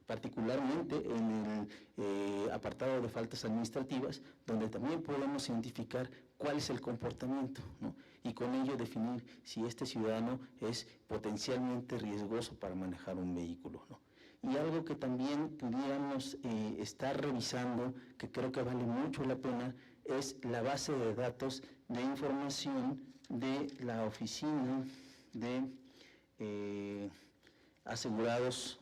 particularmente en el apartado de faltas administrativas, donde también podemos identificar cuál es el comportamiento, ¿no? Y con ello definir si este ciudadano es potencialmente riesgoso para manejar un vehículo, ¿no? Y algo que también pudiéramos estar revisando, que creo que vale mucho la pena, es la base de datos de información de la Oficina de asegurados,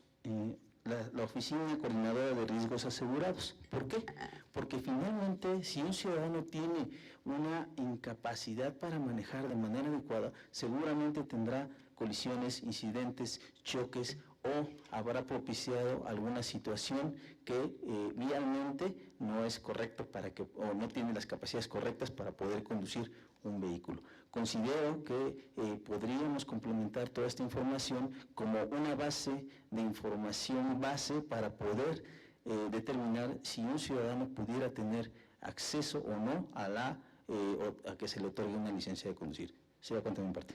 la Oficina Coordinadora de Riesgos Asegurados. ¿Por qué? Porque finalmente, si un ciudadano tiene una incapacidad para manejar de manera adecuada, seguramente tendrá colisiones, incidentes, choques, o habrá propiciado alguna situación que vialmente no es correcto o no tiene las capacidades correctas para poder conducir un vehículo. Considero que podríamos complementar toda esta información como una base de información para poder determinar si un ciudadano pudiera tener acceso o no a que se le otorgue una licencia de conducir. Se da cuenta de mi parte.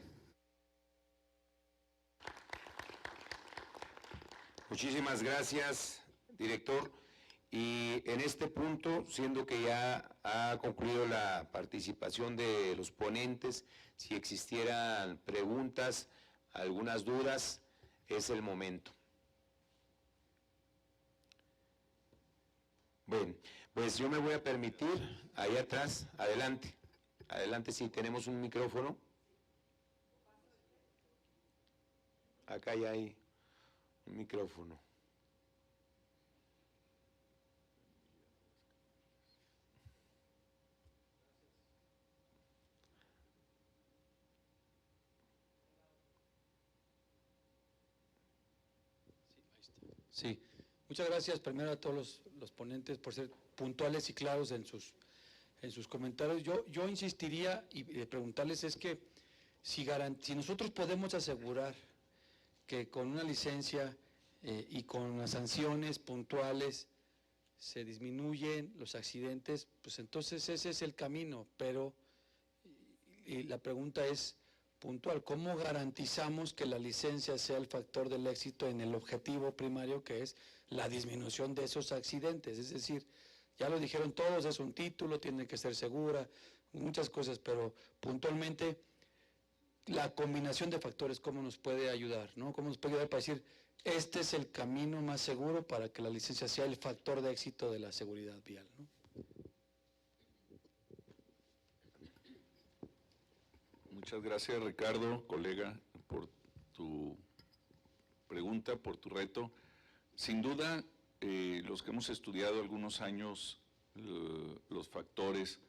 Muchísimas gracias, director. Y en este punto, siendo que ya ha concluido la participación de los ponentes, si existieran preguntas, algunas dudas, es el momento. Bueno, pues yo me voy a permitir, ahí atrás, adelante, si tenemos un micrófono. Acá ya hay un micrófono. Sí, muchas gracias primero a todos los ponentes por ser puntuales y claros en sus comentarios. Yo insistiría y preguntarles es que si nosotros podemos asegurar que con una licencia y con las sanciones puntuales se disminuyen los accidentes, pues entonces ese es el camino, pero y la pregunta es puntual, ¿cómo garantizamos que la licencia sea el factor del éxito en el objetivo primario que es la disminución de esos accidentes? Es decir, ya lo dijeron todos, es un título, tiene que ser segura, muchas cosas, pero puntualmente la combinación de factores, ¿cómo nos puede ayudar? ¿No? ¿Cómo nos puede ayudar para decir, este es el camino más seguro para que la licencia sea el factor de éxito de la seguridad vial, ¿no? Muchas gracias, Ricardo, colega, por tu pregunta, por tu reto. Sin duda, los que hemos estudiado algunos años los factores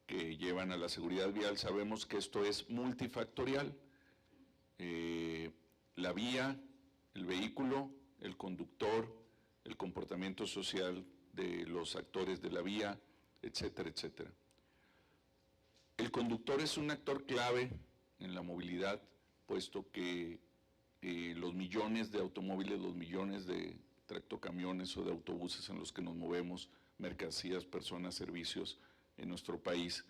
que llevan a la seguridad vial, sabemos que esto es multifactorial. La vía, el vehículo, el conductor, el comportamiento social de los actores de la vía, etcétera, etcétera. El conductor es un actor clave en la movilidad, puesto que los millones de automóviles, los millones de tractocamiones o de autobuses en los que nos movemos, mercancías, personas, servicios en nuestro país,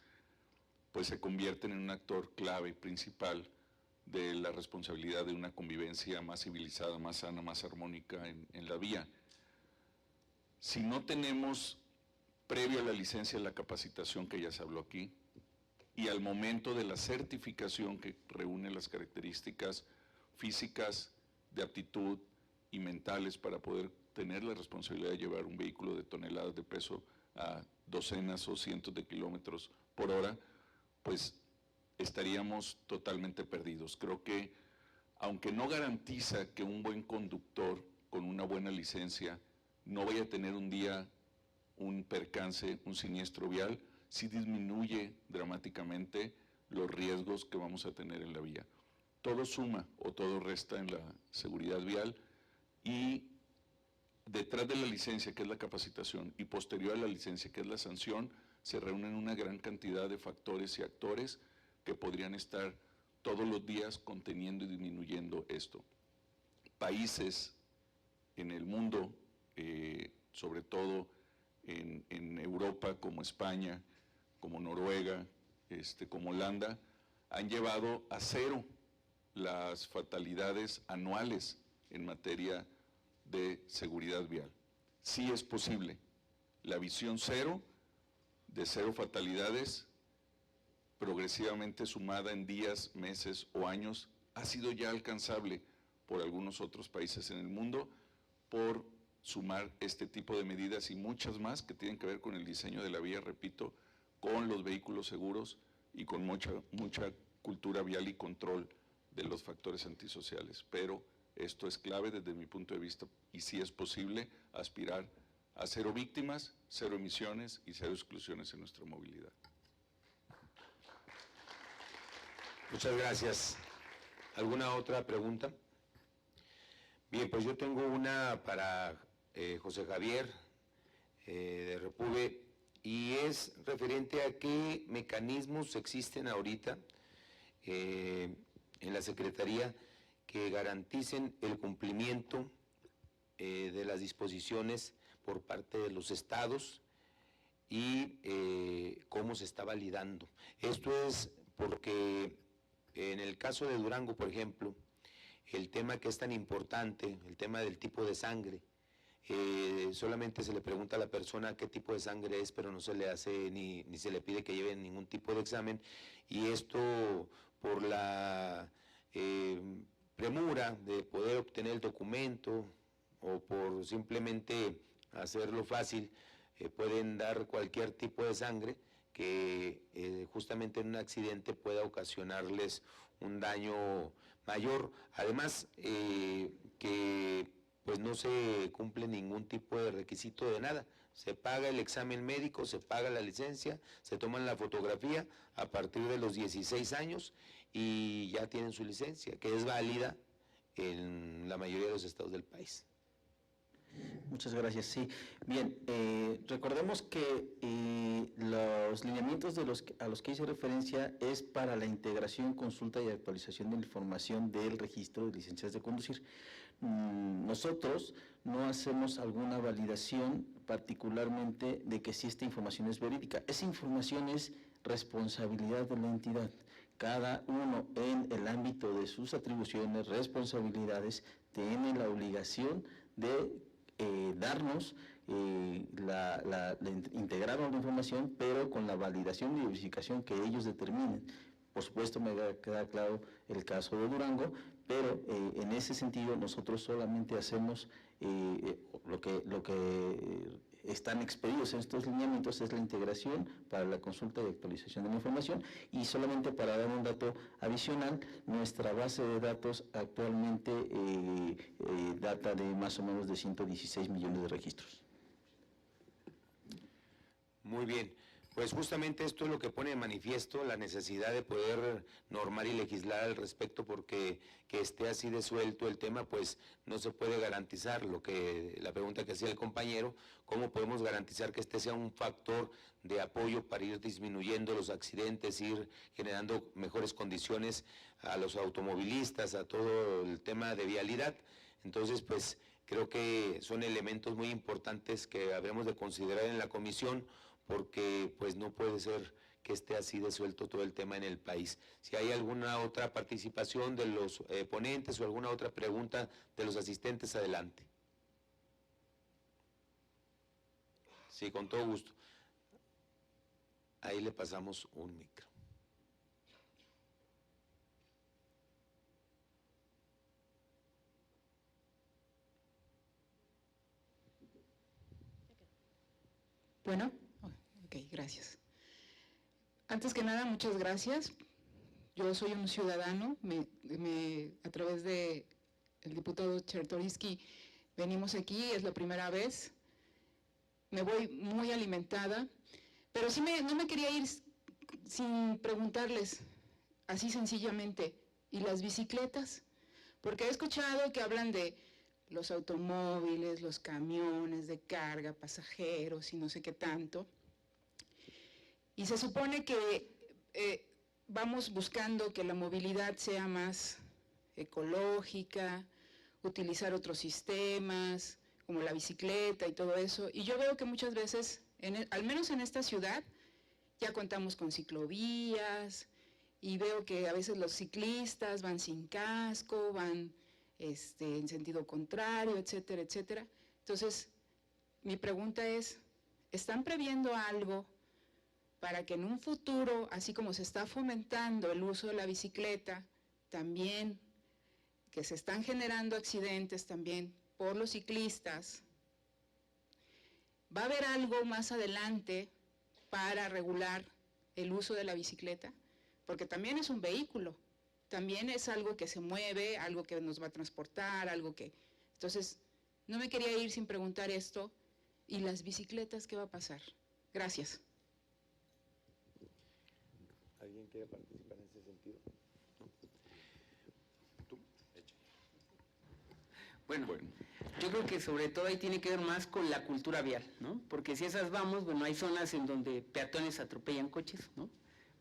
pues se convierten en un actor clave, principal, de la responsabilidad de una convivencia más civilizada, más sana, más armónica en la vía. Si no tenemos, previo a la licencia, la capacitación que ya se habló aquí, y al momento de la certificación que reúne las características físicas, de aptitud y mentales para poder tener la responsabilidad de llevar un vehículo de toneladas de peso a docenas o cientos de kilómetros por hora, pues estaríamos totalmente perdidos. Creo que, aunque no garantiza que un buen conductor con una buena licencia no vaya a tener un día un percance, un siniestro vial, sí disminuye dramáticamente los riesgos que vamos a tener en la vía. Todo suma o todo resta en la seguridad vial, y detrás de la licencia, que es la capacitación, y posterior a la licencia, que es la sanción, se reúnen una gran cantidad de factores y actores que podrían estar todos los días conteniendo y disminuyendo esto. Países en el mundo, sobre todo en Europa, como España, como Noruega, como Holanda, han llevado a cero las fatalidades anuales en materia de seguridad vial. Sí es posible. La visión cero, de cero fatalidades, progresivamente sumada en días, meses o años, ha sido ya alcanzable por algunos otros países en el mundo, por sumar este tipo de medidas y muchas más que tienen que ver con el diseño de la vía, repito, con los vehículos seguros y con mucha cultura vial y control de los factores antisociales. Pero Esto es clave desde mi punto de vista y sí es posible aspirar a 0 víctimas, 0 emisiones y 0 exclusiones en nuestra movilidad. Muchas gracias. ¿Alguna otra pregunta? Bien, pues yo tengo una para José Javier de Repube, y es referente a qué mecanismos existen ahorita en la Secretaría que garanticen el cumplimiento de las disposiciones por parte de los estados y cómo se está validando. Esto es porque en el caso de Durango, por ejemplo, el tema que es tan importante, el tema del tipo de sangre, solamente se le pregunta a la persona qué tipo de sangre es, pero no se le hace ni se le pide que lleve ningún tipo de examen, y esto por la premura de poder obtener el documento o por simplemente hacerlo fácil, pueden dar cualquier tipo de sangre que justamente en un accidente pueda ocasionarles un daño mayor. Además, que pues no se cumple ningún tipo de requisito de nada. Se paga el examen médico, se paga la licencia, se toman la fotografía a partir de los 16 años y ya tienen su licencia, que es válida en la mayoría de los estados del país. Muchas gracias. Sí, bien, recordemos que los lineamientos a los que hice referencia es para la integración, consulta y actualización de la información del registro de licencias de conducir. Nosotros no hacemos alguna validación particularmente de que si esta información es verídica. Esa información es responsabilidad de la entidad. Cada uno en el ámbito de sus atribuciones, responsabilidades, tiene la obligación de darnos, integrarnos la información, pero con la validación y verificación que ellos determinen. Por supuesto, me queda claro el caso de Durango, pero en ese sentido nosotros solamente hacemos lo que están expedidos en estos lineamientos es la integración para la consulta y actualización de la información. Y solamente para dar un dato adicional, nuestra base de datos actualmente data de más o menos de 116 millones de registros. Muy bien, pues justamente esto es lo que pone de manifiesto la necesidad de poder normar y legislar al respecto, porque que esté así de suelto el tema, pues no se puede garantizar. La pregunta que hacía el compañero, ¿cómo podemos garantizar que este sea un factor de apoyo para ir disminuyendo los accidentes, ir generando mejores condiciones a los automovilistas, a todo el tema de vialidad? Entonces, pues creo que son elementos muy importantes que habremos de considerar en la comisión, porque pues no puede ser que esté así de suelto todo el tema en el país. Si hay alguna otra participación de los ponentes o alguna otra pregunta de los asistentes, adelante. Sí, con todo gusto. Ahí le pasamos un micro. Bueno, ok, gracias. Antes que nada, muchas gracias. Yo soy un ciudadano, a través del diputado Czartoryski venimos aquí, es la primera vez. Me voy muy alimentada, pero sí no me quería ir sin preguntarles, así sencillamente, ¿y las bicicletas? Porque he escuchado que hablan de los automóviles, los camiones de carga, pasajeros y no sé qué tanto. Y se supone que vamos buscando que la movilidad sea más ecológica, utilizar otros sistemas, como la bicicleta y todo eso. Y yo veo que muchas veces, al menos en esta ciudad, ya contamos con ciclovías, y veo que a veces los ciclistas van sin casco, van en sentido contrario, etcétera, etcétera. Entonces, mi pregunta es, ¿están previendo algo para que en un futuro, así como se está fomentando el uso de la bicicleta, también que se están generando accidentes también por los ciclistas, va a haber algo más adelante para regular el uso de la bicicleta? Porque también es un vehículo también es algo que se mueve, algo que nos va a transportar, algo que... Entonces, no me quería ir sin preguntar esto. ¿Y las bicicletas qué va a pasar? Gracias. ¿Alguien quiere participar en ese sentido? Bueno, yo creo que sobre todo ahí tiene que ver más con la cultura vial, ¿no? Porque si esas vamos, bueno, hay zonas en donde peatones atropellan coches, ¿no?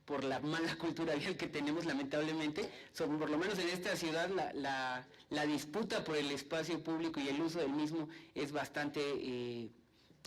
Por la mala cultura vial que tenemos, lamentablemente. Por lo menos en esta ciudad, la disputa por el espacio público y el uso del mismo es bastante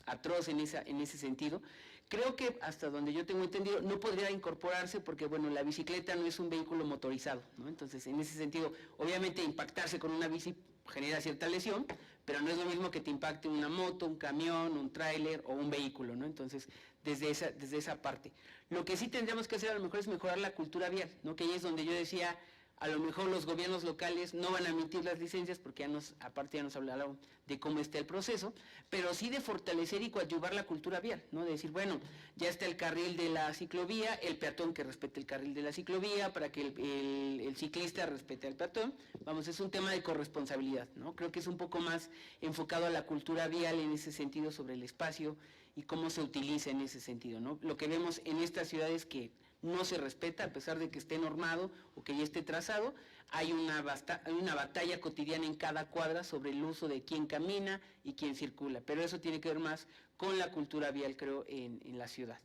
atroz en ese sentido. Creo que hasta donde yo tengo entendido no podría incorporarse porque, bueno, la bicicleta no es un vehículo motorizado, ¿no? Entonces, en ese sentido, obviamente impactarse con una bici genera cierta lesión, pero no es lo mismo que te impacte una moto, un camión, un tráiler o un vehículo, ¿no? Entonces, desde esa parte. Lo que sí tendríamos que hacer a lo mejor es mejorar la cultura vial, ¿no? Que ahí es donde yo decía, a lo mejor los gobiernos locales no van a emitir las licencias porque aparte ya nos hablaron de cómo está el proceso, pero sí de fortalecer y coadyuvar la cultura vial, ¿no? De decir, bueno, ya está el carril de la ciclovía, el peatón que respete el carril de la ciclovía, para que el ciclista respete al peatón. Vamos, es un tema de corresponsabilidad, ¿no? Creo que es un poco más enfocado a la cultura vial en ese sentido sobre el espacio y cómo se utiliza en ese sentido, ¿no? Lo que vemos en estas ciudades que no se respeta, a pesar de que esté normado o que ya esté trazado, hay una batalla cotidiana en cada cuadra sobre el uso de quién camina y quién circula, pero eso tiene que ver más con la cultura vial, creo, en la ciudad.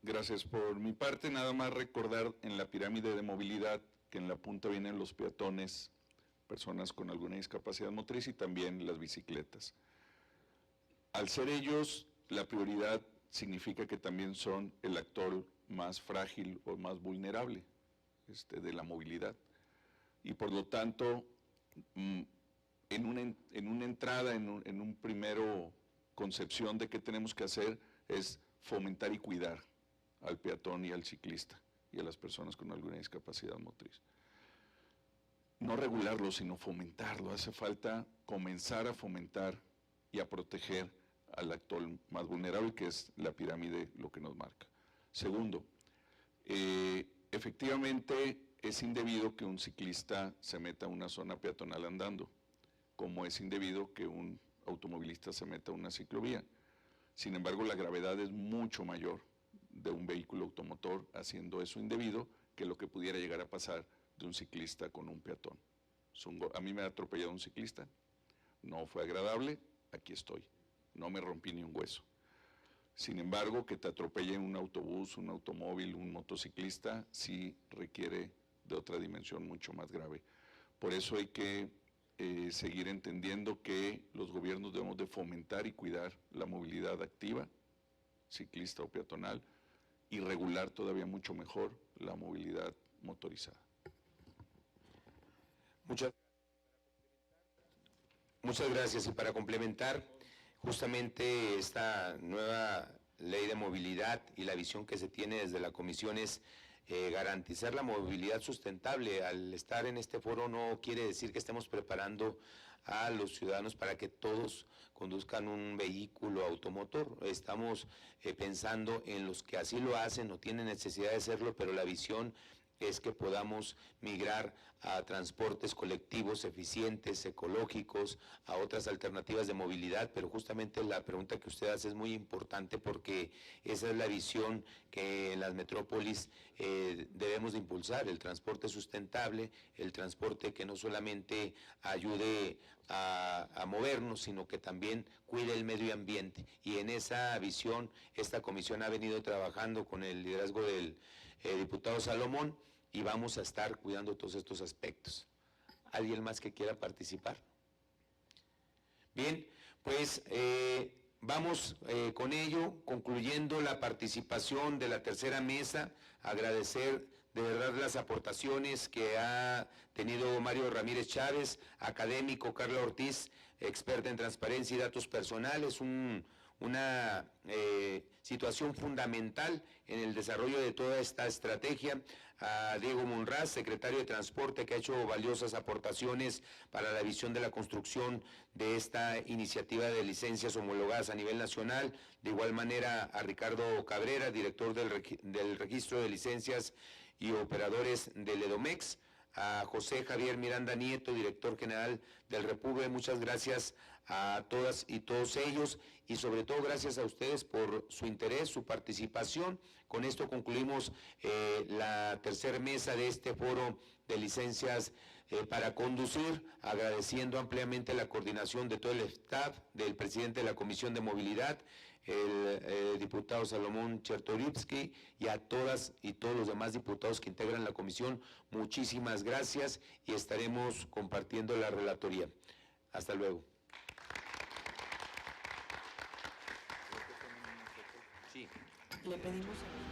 Gracias. Por mi parte, nada más recordar en la pirámide de movilidad que en la punta vienen los peatones, personas con alguna discapacidad motriz y también las bicicletas. Al ser ellos la prioridad, significa que también son el actor más frágil o más vulnerable de la movilidad. Y por lo tanto, en una entrada, en un primero concepción de qué tenemos que hacer, es fomentar y cuidar al peatón y al ciclista y a las personas con alguna discapacidad motriz. No regularlo, sino fomentarlo. Hace falta comenzar a fomentar y a proteger al actor más vulnerable, que es la pirámide lo que nos marca. Segundo, efectivamente es indebido que un ciclista se meta a una zona peatonal andando, como es indebido que un automovilista se meta a una ciclovía. Sin embargo, la gravedad es mucho mayor de un vehículo automotor haciendo eso indebido que lo que pudiera llegar a pasar de un ciclista con un peatón. A mí me ha atropellado un ciclista, no fue agradable, aquí estoy. No me rompí ni un hueso. Sin embargo, que te atropelle un autobús, un automóvil, un motociclista, sí requiere de otra dimensión mucho más grave. Por eso hay que seguir entendiendo que los gobiernos debemos de fomentar y cuidar la movilidad activa, ciclista o peatonal, y regular todavía mucho mejor la movilidad motorizada. Muchas gracias. Y para complementar, justamente esta nueva ley de movilidad y la visión que se tiene desde la comisión es garantizar la movilidad sustentable. Al estar en este foro no quiere decir que estemos preparando a los ciudadanos para que todos conduzcan un vehículo automotor. Estamos pensando en los que así lo hacen, no tienen necesidad de hacerlo, pero la visión es que podamos migrar a transportes colectivos eficientes, ecológicos, a otras alternativas de movilidad, pero justamente la pregunta que usted hace es muy importante porque esa es la visión que en las metrópolis debemos de impulsar, el transporte sustentable, el transporte que no solamente ayude a movernos, sino que también cuide el medio ambiente. Y en esa visión, esta comisión ha venido trabajando con el liderazgo del diputado Salomón, y vamos a estar cuidando todos estos aspectos. ¿Alguien más que quiera participar? Bien, pues vamos con ello, concluyendo la participación de la tercera mesa, agradecer de verdad las aportaciones que ha tenido Mario Ramírez Chávez, académico, Carla Ortiz, experta en transparencia y datos personales, un una situación fundamental en el desarrollo de toda esta estrategia. A Diego Monraz, secretario de Transporte, que ha hecho valiosas aportaciones para la visión de la construcción de esta iniciativa de licencias homologadas a nivel nacional. De igual manera a Ricardo Cabrera, director del Registro de Licencias y Operadores del EDOMEX. A José Javier Miranda Nieto, director general del Repube. Muchas gracias a todas y todos ellos, y sobre todo gracias a ustedes por su interés, su participación. Con esto concluimos la tercera mesa de este foro de licencias para conducir, agradeciendo ampliamente la coordinación de todo el staff, del presidente de la Comisión de Movilidad, el diputado Salomón Chertorivsky, y a todas y todos los demás diputados que integran la comisión. Muchísimas gracias y estaremos compartiendo la relatoría. Hasta luego. Le pedimos a